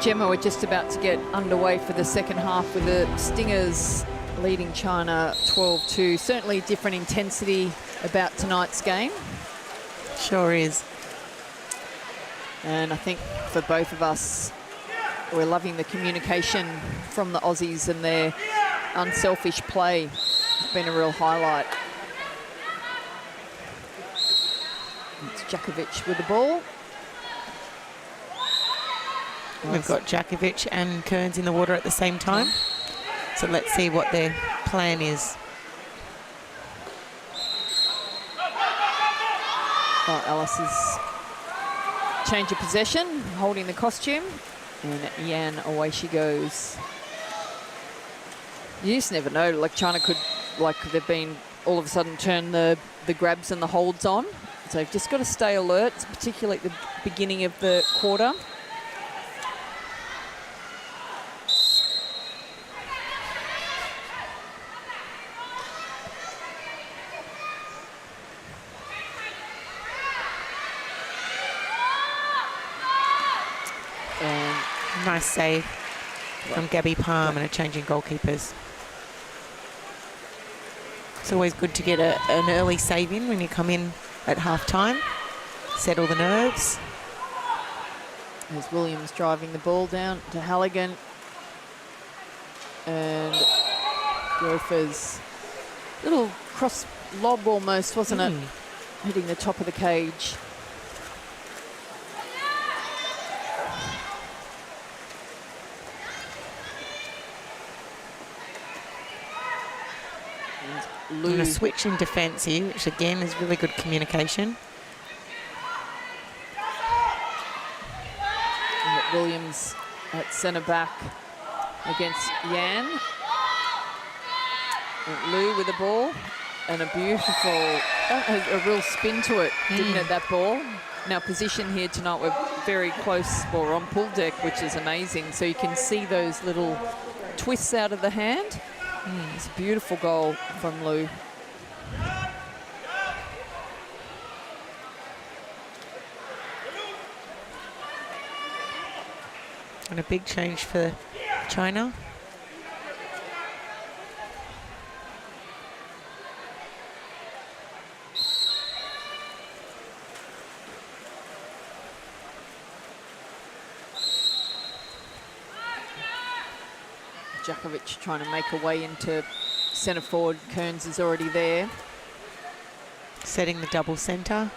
Gemma, we're just about to get underway for the second half with the Stingers leading China 12-2. Certainly different intensity about tonight's game. Sure is. And I think for both of us, we're loving the communication from the Aussies and their unselfish play. It's been a real highlight. It's Djakovic with the ball. We've got Djakovic and Kearns in the water at the same time. So let's see what their plan is. Oh, Alice's change of possession, holding the costume. And Yan, away she goes. You just never know, like China could, like they've been all of a sudden turn the grabs and the holds on. So you've just got to stay alert, particularly at the beginning of the quarter. And Nice save from Gabby Palm and a change in goalkeepers. It's always good to get an early save in when you come in at half time. Settle the nerves. there's Williams driving the ball down to Halligan. And Gophers, little cross lob almost, wasn't it? Hitting the top of the cage. And a switch in defence here, which again is really good communication. And Williams at centre back against Yan. And Lou with the ball. And a beautiful, a real spin to it, didn't it, that ball? Now position here tonight, we're very close, well, we're on pool deck, which is amazing. So you can see those little twists out of the hand. It's a beautiful goal from Lou. And a big change for China. Djakovic trying to make a way into centre forward. Kearns is already there. Setting the double centre.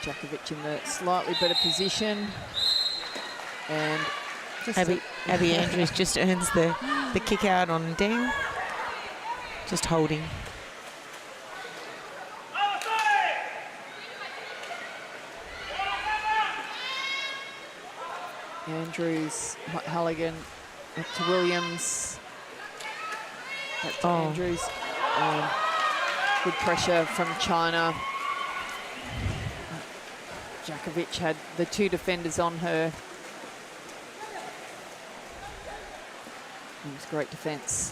Djakovic in the slightly better position. And just Abby Andrews just earns the kick out on Deng. Just holding. Andrews, Halligan, up to Williams. Back to Andrews. Good pressure from China. Djakovic had the two defenders on her. It was great defence.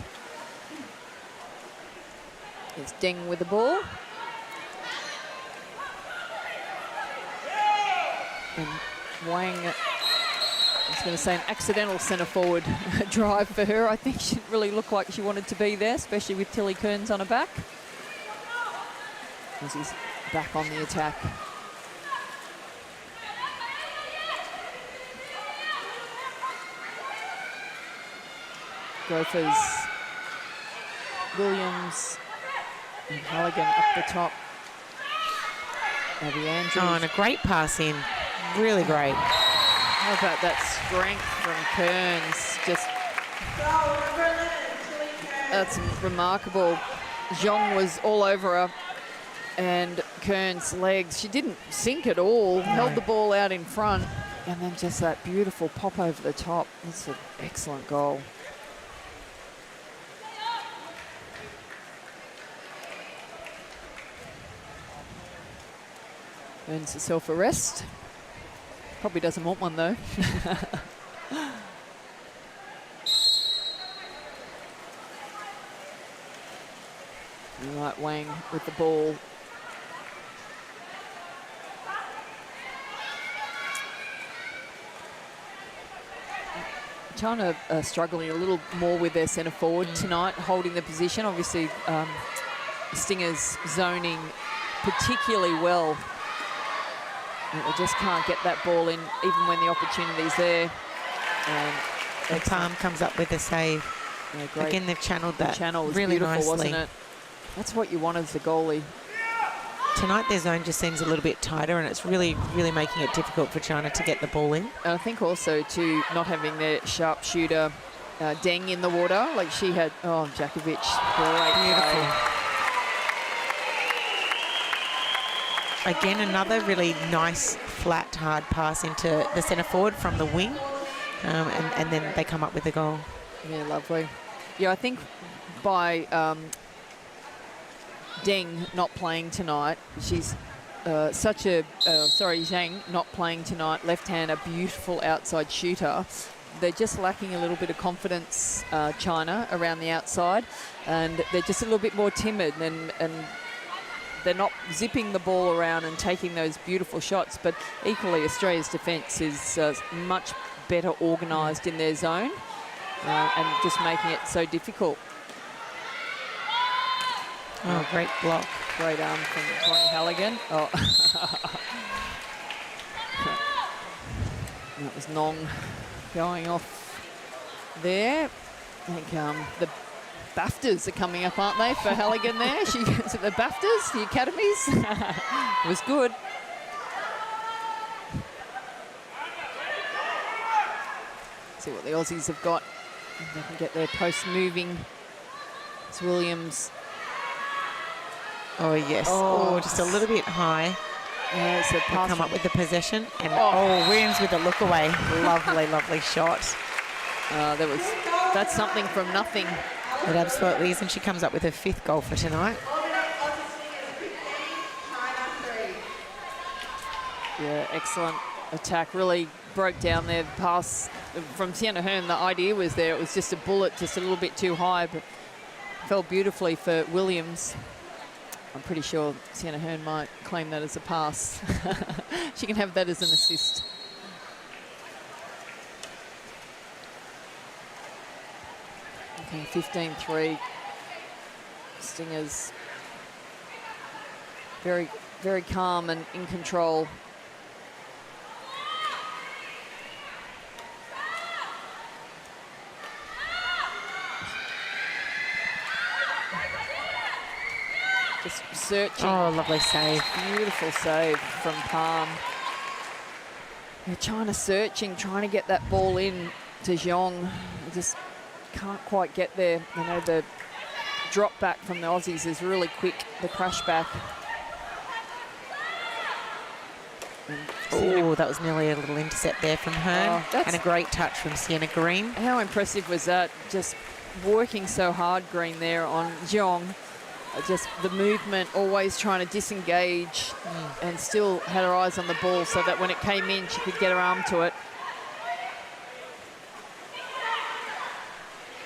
It's Deng with the ball. And Wang, I was going to say an accidental centre forward drive for her. I think she didn't really look like she wanted to be there, especially with Tilly Kearns on her back. As he's back on the attack. Gophers, Williams, and Halligan up the top. Abby Andrews. Oh, and a great pass in. Really great. How about that strength from Kearns? Just, that's remarkable. Zhong was all over her, and Kearns' legs, she didn't sink at all, held the ball out in front, and then just that beautiful pop over the top. That's an excellent goal. Earns herself a rest. Probably doesn't want one though. Right, Wang with the ball. China are struggling a little more with their centre forward tonight, holding the position. Obviously, Stingers zoning particularly well. But they just can't get that ball in, even when the opportunity's there. And Palm comes up with a save. Yeah, great. Again, they've channeled that the channel was really beautiful, nicely. wasn't it? That's what you want as the goalie. Tonight their zone just seems a little bit tighter, and it's really, really making it difficult for China to get the ball in. And I think also, too, not having their sharpshooter Deng in the water, like she had. Oh, Djakovic, great. Beautiful. Play. Again, another really nice, flat, hard pass into the centre forward from the wing, and then they come up with the goal. Yeah, lovely. Yeah, I think by Deng not playing tonight, she's Zhang not playing tonight, left-hander, beautiful outside shooter. They're just lacking a little bit of confidence, China, around the outside, and they're just a little bit more timid, and they're not zipping the ball around and taking those beautiful shots. But equally, Australia's defence is much better organised in their zone, and just making it so difficult. Oh, great block. Great arm from Connie Halligan. Oh. That was Nong going off there. I think the BAFTAs are coming up, aren't they, for Halligan there? She goes at the BAFTAs, the academies. It was good. See what the Aussies have got. If they can get their post moving. It's Williams. Oh, yes. Oh, Just a little bit high. Yeah, it's a pass. Come up with the possession. And Williams with the look away. Lovely, lovely shot. That's something from nothing. It absolutely is. And she comes up with her 5th goal for tonight. Yeah, excellent attack. Really broke down their pass from Sienna Hearn. The idea was there. It was just a bullet, just a little bit too high, but fell beautifully for Williams. I'm pretty sure Sienna Hearn might claim that as a pass. She can have that as an assist. Okay, 15-3. Stingers very, very calm and in control. Just searching. Oh, lovely save. Beautiful save from Palm. Yeah, China searching, trying to get that ball in to Zhong. They just can't quite get there. You know, the drop back from the Aussies is really quick, the crash back. Oh, that was nearly a little intercept there from Hearn. Oh, and a great touch from Sienna Green. How impressive was that? Just working so hard, Green, there on Zhong. Just the movement, always trying to disengage and still had her eyes on the ball so that when it came in, she could get her arm to it.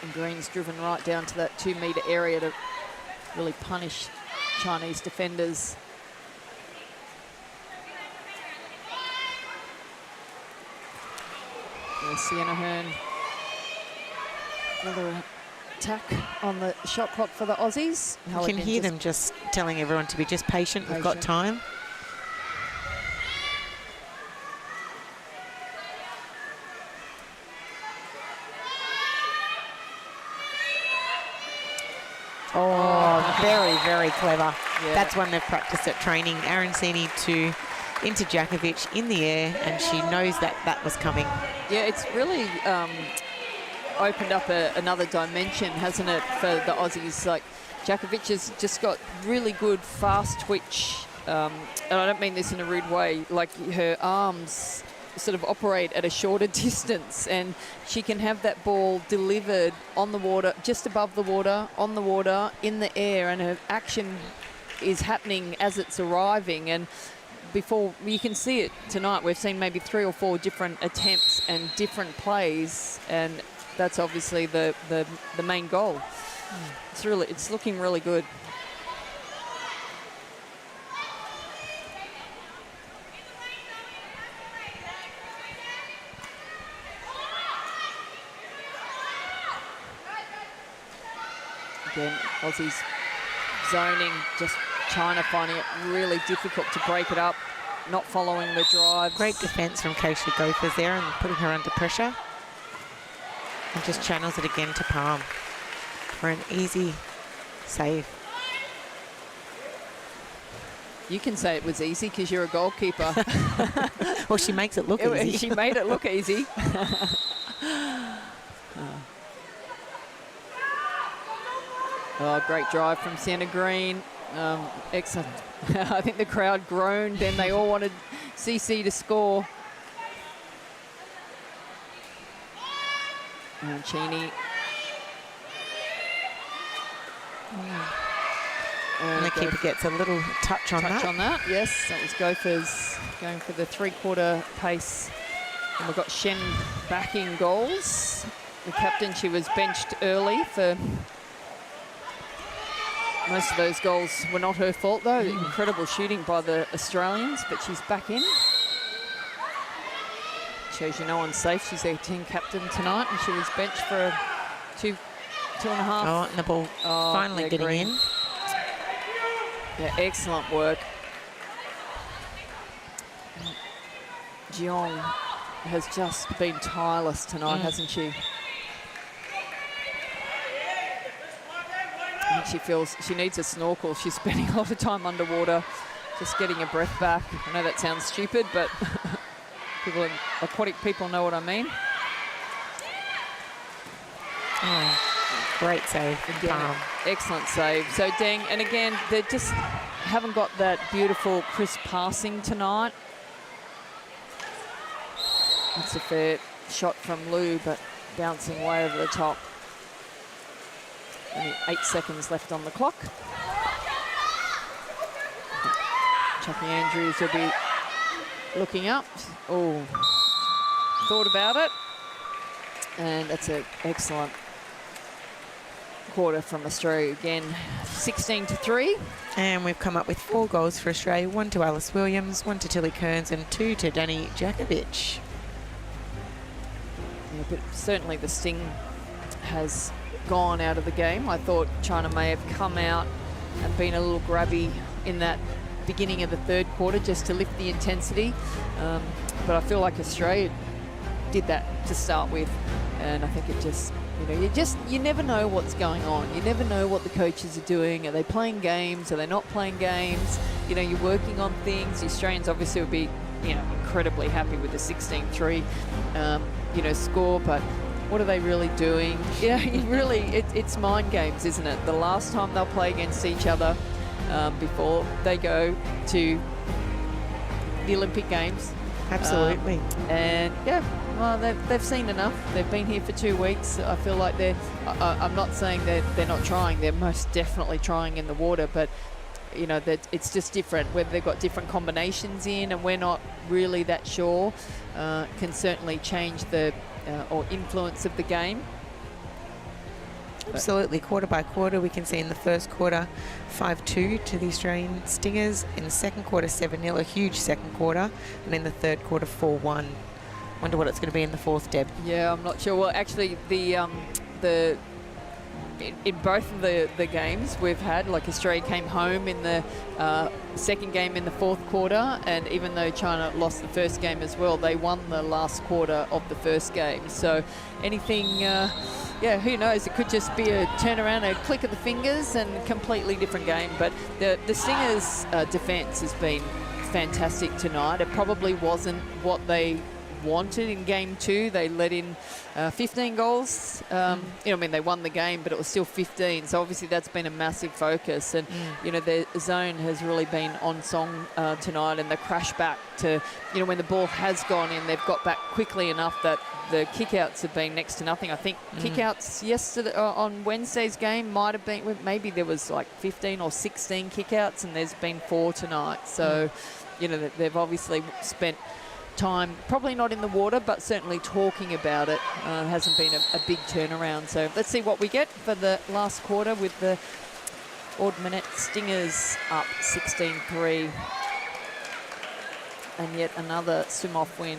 And Green's driven right down to that 2-metre area to really punish Chinese defenders. There's Sienna Hearn. Another attack on the shot clock for the Aussies. You can hear them just telling everyone to be just patient. We've got time. Oh, very, very clever. Yeah. That's one they've practiced at training. Arancini into Djakovic in the air, and she knows that that was coming. Yeah, it's really opened up another dimension, hasn't it, for the Aussies? Like, Djakovic has just got really good fast twitch, and I don't mean this in a rude way, like her arms sort of operate at a shorter distance, and she can have that ball delivered on the water, just above the water, on the water, in the air, and her action is happening as it's arriving. And before, you can see it tonight, we've seen maybe 3 or 4 different attempts and different plays, and that's obviously the main goal. It's looking really good. Again, Aussies zoning, just China finding it really difficult to break it up, not following the drives. Great defence from Keisha Gophers there and putting her under pressure. And just channels it again to Palm for an easy save. You can say it was easy because you're a goalkeeper. Well, she makes it look easy. She made it look easy. Oh, great drive from Sienna Green. Excellent. I think the crowd groaned and they all wanted CC to score. Cheney. And the keeper gets a little touch on that. Yes, that was Gophers going for the three-quarter pace. And we've got Shen backing goals. The captain, she was benched early for most of those goals. Were not her fault though. Incredible shooting by the Australians, but she's back in. Shows you no one's safe. She's their team captain tonight, and she was benched for two and a half. Oh, and the ball finally getting Green. in. Yeah, excellent work. Jeong has just been tireless tonight, hasn't she? I think she feels she needs a snorkel. She's spending a lot of time underwater, just getting her breath back. I know that sounds stupid, but aquatic people know what I mean. Oh, great save. Again, excellent save. So Deng, and again, they just haven't got that beautiful crisp passing tonight. That's a fair shot from Liu, but bouncing way over the top. Only 8 seconds left on the clock. Chucky Andrews will be looking up. Oh, thought about it. And that's an excellent quarter from Australia again. 16-3. And we've come up with 4 goals for Australia. 1 to Alice Williams, 1 to Tilly Kearns, and 2 to Dani Jakovic. Yeah, but certainly the sting has gone out of the game. I thought China may have come out and been a little grabby in that beginning of the third quarter just to lift the intensity. But I feel like Australia did that to start with. And I think it just, you never know what's going on. You never know what the coaches are doing. Are they playing games? Are they not playing games? You're working on things. The Australians obviously will be, incredibly happy with the 16-3, score, but what are they really doing? Yeah, it's mind games, isn't it? The last time they'll play against each other before they go to the Olympic Games. Absolutely. And yeah, well, they've seen enough. They've been here for 2 weeks. I feel like I'm not saying they're not trying. They're most definitely trying in the water, but that it's just different. Whether they've got different combinations in, and we're not really that sure, can certainly change the or influence of the game. Absolutely, quarter by quarter, we can see in the first quarter 5-2 to the Australian Stingers. In the second quarter 7-0, a huge second quarter, and in the third quarter 4-1. Wonder what it's going to be in the fourth, Deb. Yeah, I'm not sure. Well, actually, in both of the games we've had, like Australia came home in the second game in the fourth quarter, and even though China lost the first game as well, they won the last quarter of the first game. So anything, who knows? It could just be a turnaround, a click of the fingers, and a completely different game. But the Stingers' defence has been fantastic tonight. It probably wasn't what they wanted in game 2. They let in 15 goals. They won the game, but it was still 15. So obviously that's been a massive focus. And, the zone has really been on song tonight, and the crash back to, when the ball has gone in, they've got back quickly enough that the kickouts have been next to nothing. I think kickouts yesterday on Wednesday's game might have been, maybe there was like 15 or 16 kickouts, and there's been 4 tonight. So, they've obviously spent time, probably not in the water, but certainly talking about it. Hasn't been a big turnaround. So let's see what we get for the last quarter with the Ord Minnett Stingers up 16-3. And yet another swim-off win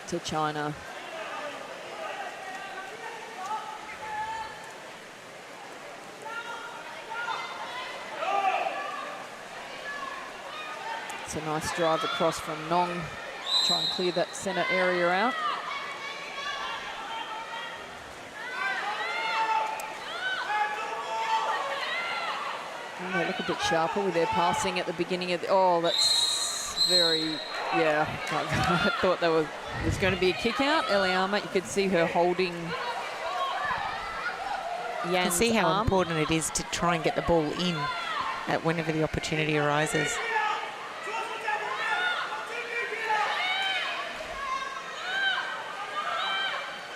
to China. It's a nice drive across from Nong. Try and clear that centre area out. And they look a bit sharper with their passing at the beginning of the... Oh, that's very... Yeah, I thought there was going to be a kick out. Eliama, you could see her holding Yan's You can see how arm. important it is to try and get the ball in at whenever the opportunity arises.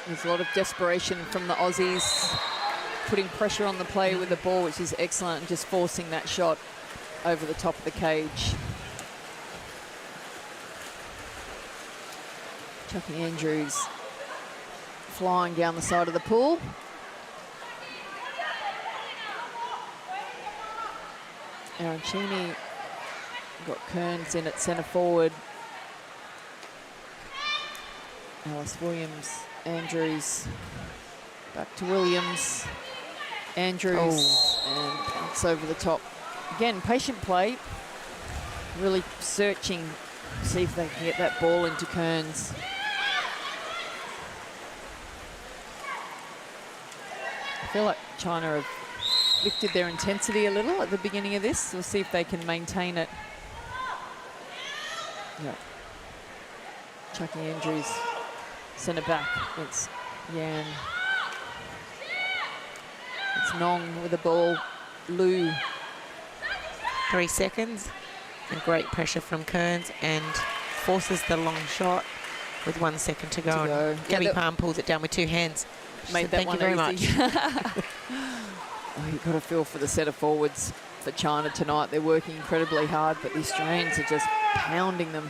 There's a lot of desperation from the Aussies, putting pressure on the play with the ball, which is excellent, and just forcing that shot over the top of the cage. Chucky Andrews flying down the side of the pool. Arancini got Kearns in at centre forward. Alice Williams, Andrews, back to Williams, Andrews, and bounce over the top. Again, patient play, really searching, see if they can get that ball into Kearns. I feel like China have lifted their intensity a little at the beginning of this. We'll see if they can maintain it. Yeah. Chucky Andrews, centre back. It's Yan. It's Nong with the ball. Lu. 3 seconds. And great pressure from Kearns and forces the long shot with 1 second to go. And Gabby Palm pulls it down with 2 hands. She Made said, that thank one you very easy. much. Oh, you've got to feel for the centre forwards for China tonight. They're working incredibly hard, but the Australians are just pounding them.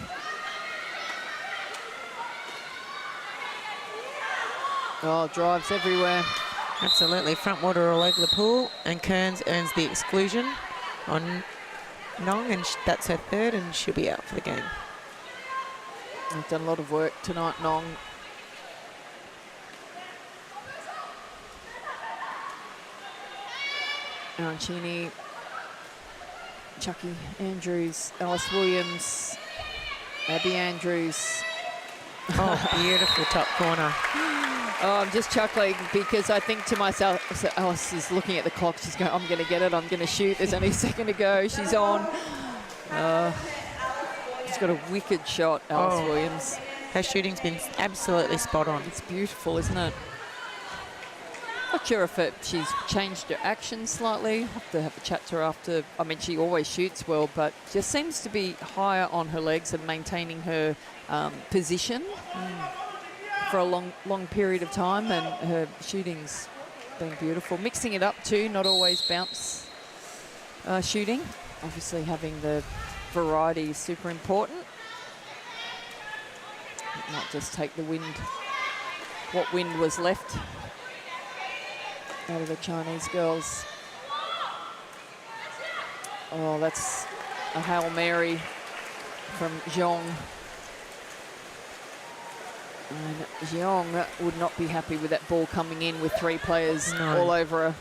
Oh, drives everywhere. Absolutely. Front water all over the pool. And Kearns earns the exclusion on Nong, and that's her third, and she'll be out for the game. They've done a lot of work tonight, Nong. Arancini, Chucky Andrews, Alice Williams, Abby Andrews. Oh, beautiful top corner. Oh, I'm just chuckling because I think to myself, so Alice is looking at the clock. She's going, I'm going to get it. I'm going to shoot. There's only a second to go. She's on. She's got a wicked shot, Alice Williams. Her shooting's been absolutely spot on. It's beautiful, isn't it? Not sure if she's changed her action slightly. Have to have a chat to her after. I mean, she always shoots well, but just seems to be higher on her legs and maintaining her position for a long period of time, and her shooting's been beautiful. Mixing it up too, not always bounce shooting. Obviously having the variety is super important. It might just take the wind, what wind was left out of the Chinese girls. Oh, that's a Hail Mary from Zhong. And Zhong would not be happy with that ball coming in with 3 players all over her.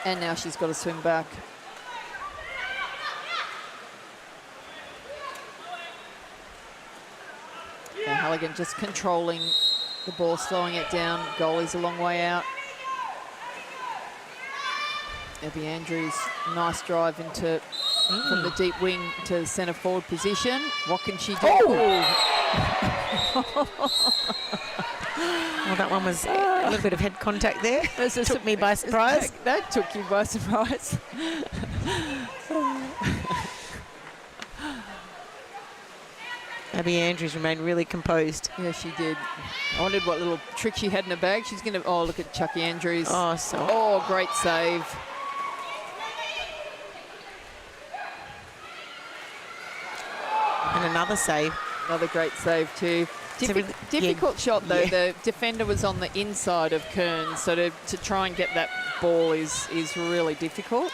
And now she's got to swim back. And Halligan just controlling the ball, slowing it down. Goalie's a long way out. Abby Andrews, nice drive into from the deep wing to centre forward position. What can she do? Well, that one was a little bit of head contact there. Took me by surprise. That took you by surprise. Abby Andrews remained really composed. Yeah, she did. I wondered what little trick she had in her bag. She's going to, oh, look at Chucky Andrews. Oh, great save. And another save. Another great save too. Difficult shot though. The defender was on the inside of Kearns, so to try and get that ball is really difficult.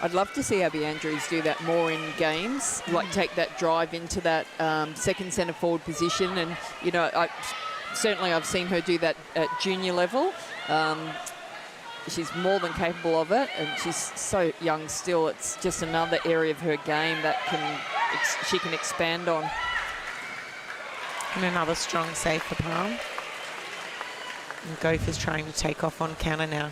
I'd love to see Abby Andrews do that more in games, like take that drive into that second centre forward position. And, you know, certainly I've seen her do that at junior level. She's more than capable of it, and she's so young still. It's just another area of her game that can she can expand on. And another strong save for Palm. And Gophers trying to take off on counter now.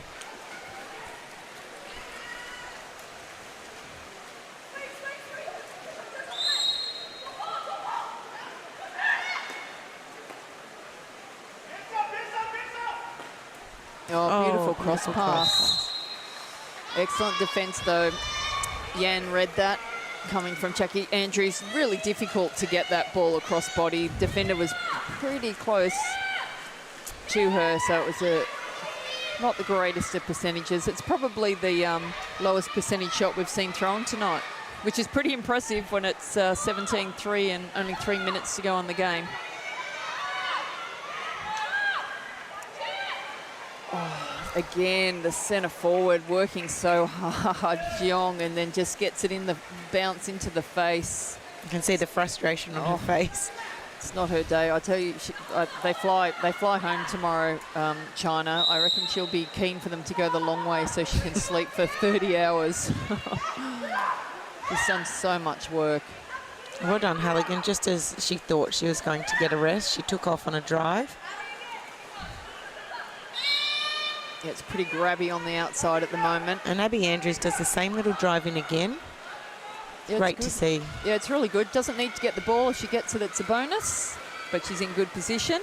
Oh, beautiful cross beautiful pass. Excellent defence, though. Yan read that coming from Jackie Andrews. Really difficult to get that ball across body. Defender was pretty close to her, so it was not the greatest of percentages. It's probably the lowest percentage shot we've seen thrown tonight, which is pretty impressive when it's 17-3 and only 3 minutes to go on the game. Again, the centre forward working so hard, Jeong, and then just gets it in the bounce into the face. You can see the frustration on her face. It's not her day. I tell you, they fly home tomorrow, China. I reckon she'll be keen for them to go the long way so she can sleep for 30 hours. She's done so much work. Well done, Halligan. Just as she thought she was going to get a rest, she took off on a drive. Yeah, it's pretty grabby on the outside at the moment. And Abby Andrews does the same little drive in again. Yeah, great to see. Yeah, it's really good. Doesn't need to get the ball. If she gets it, it's a bonus. But she's in good position.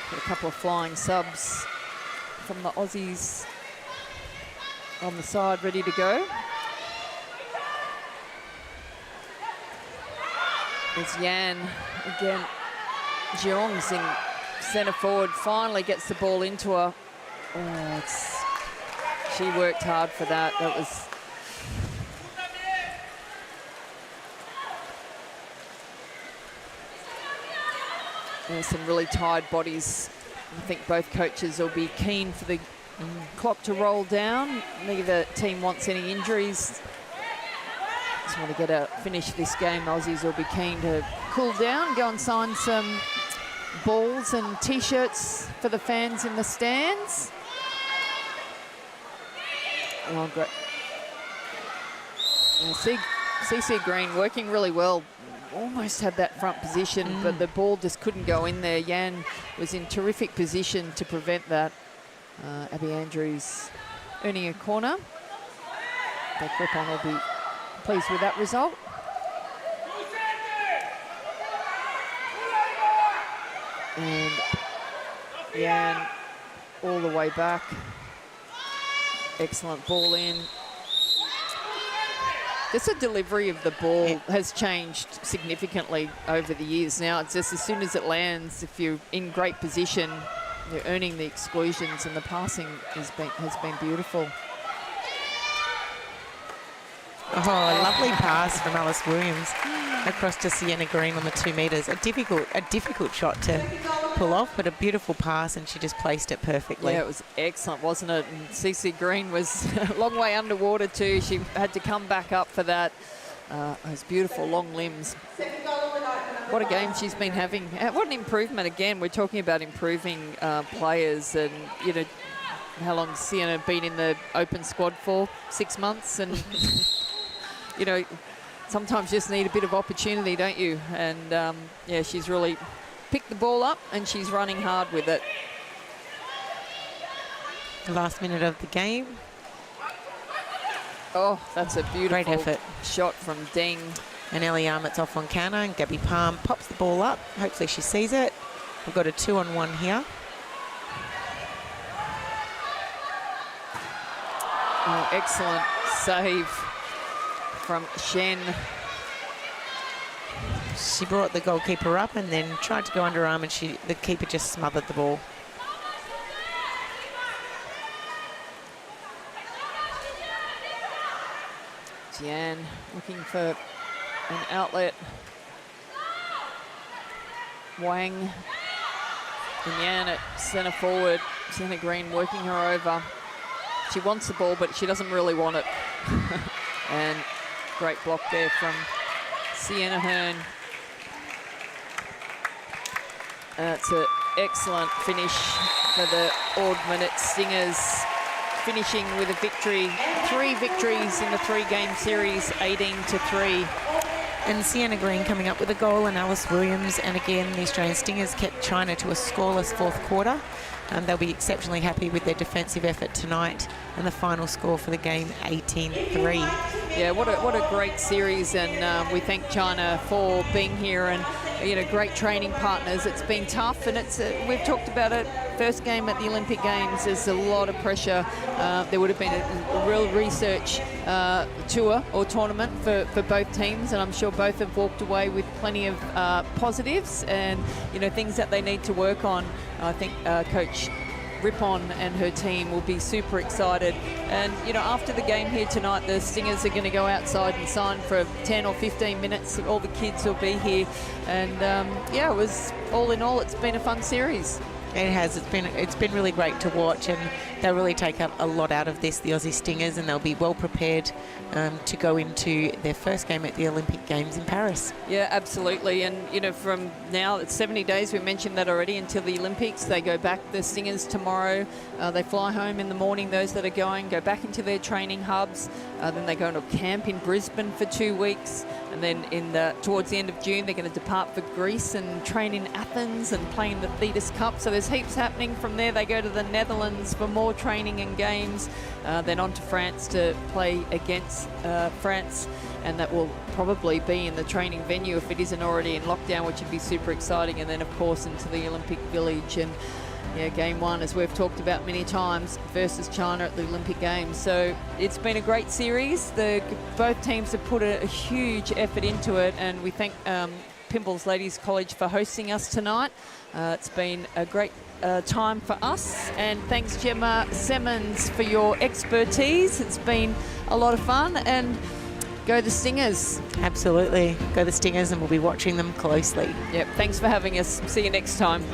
Got a couple of flying subs from the Aussies on the side, ready to go. There's Yan again. Jeong's in centre forward. Finally gets the ball into her. Oh, she worked hard for that. That was. There's some really tired bodies. I think both coaches will be keen for the clock to roll down. Neither team wants any injuries. Just want to finish this game. Aussies will be keen to cool down, go and sign some balls and T-shirts for the fans in the stands. Oh, great. CC Green working really well. Almost had that front position, but the ball just couldn't go in there. Yan was in terrific position to prevent that. Abby Andrews earning a corner. The Clip-On will be pleased with that result. And Yan all the way back. Excellent ball in. Just the delivery of the ball has changed significantly over the years. Now it's just as soon as it lands, if you're in great position, you're earning the exclusions, and the passing has been beautiful. Oh, a lovely pass from Alice Williams across to Sienna Green on the 2 metres. A difficult shot to pull off, but a beautiful pass, and she just placed it perfectly. Yeah, it was excellent, wasn't it? And CC Green was a long way underwater too. She had to come back up for that. Those beautiful long limbs. What a game she's been having. What an improvement again. We're talking about improving players, and you know, how long has Sienna been in the open squad for? 6 months, and you know, sometimes you just need a bit of opportunity, don't you? And yeah, she's really picked the ball up and she's running hard with it. Last minute of the game. Oh, that's a beautiful great effort shot from Deng. And Ellie Armott's off on counter, and Gabby Palm pops the ball up. Hopefully she sees it. We've got a 2-on-1 here. Oh, excellent save from Shen. She brought the goalkeeper up and then tried to go underarm, and the keeper just smothered the ball. Jian looking for an outlet. Wang and Yan at centre forward. Sienna Green working her over. She wants the ball, but she doesn't really want it. And great block there from Sienna Hearn. It's an excellent finish for the Ord Minute Stingers, finishing with a victory. 3 victories in the 3-game series, 18-3. And Sienna Green coming up with a goal, and Alice Williams. And again, the Australian Stingers kept China to a scoreless fourth quarter. They'll be exceptionally happy with their defensive effort tonight, and the final score for the game, 18-3. Yeah, what a great series, and we thank China for being here, and great training partners. It's been tough, and it's we've talked about it. First game at the Olympic Games, there's a lot of pressure. There would have been a real research tour or tournament for both teams, and I'm sure both have walked away with plenty of positives and things that they need to work on. I think Coach Rippon and her team will be super excited, and after the game here tonight, the Stingers are going to go outside and sign for 10 or 15 minutes. All the kids will be here, and it was all in all, it's been a fun series. It has. It's been really great to watch, and they'll really take a lot out of this, the Aussie Stingers, and they'll be well prepared to go into their first game at the Olympic Games in Paris. Yeah, absolutely. And from now, it's 70 days. We mentioned that already until the Olympics. They go back. The Stingers tomorrow. They fly home in the morning. Those that are going go back into their training hubs. Then they go into camp in Brisbane for 2 weeks. And then towards the end of June, they're going to depart for Greece and train in Athens and play in the Thetis Cup. So there's heaps happening. From there, they go to the Netherlands for more training and games. Then on to France to play against France. And that will probably be in the training venue if it isn't already in lockdown, which would be super exciting. And then, of course, into the Olympic Village. And game one, as we've talked about many times, versus China at the Olympic Games. So it's been a great series. Both teams have put a huge effort into it, and we thank Pimble's Ladies College for hosting us tonight. It's been a great time for us, and thanks Gemma Simmons for your expertise. It's been a lot of fun, and go the Stingers. Absolutely. Go the Stingers, and we'll be watching them closely. Yep, thanks for having us. See you next time.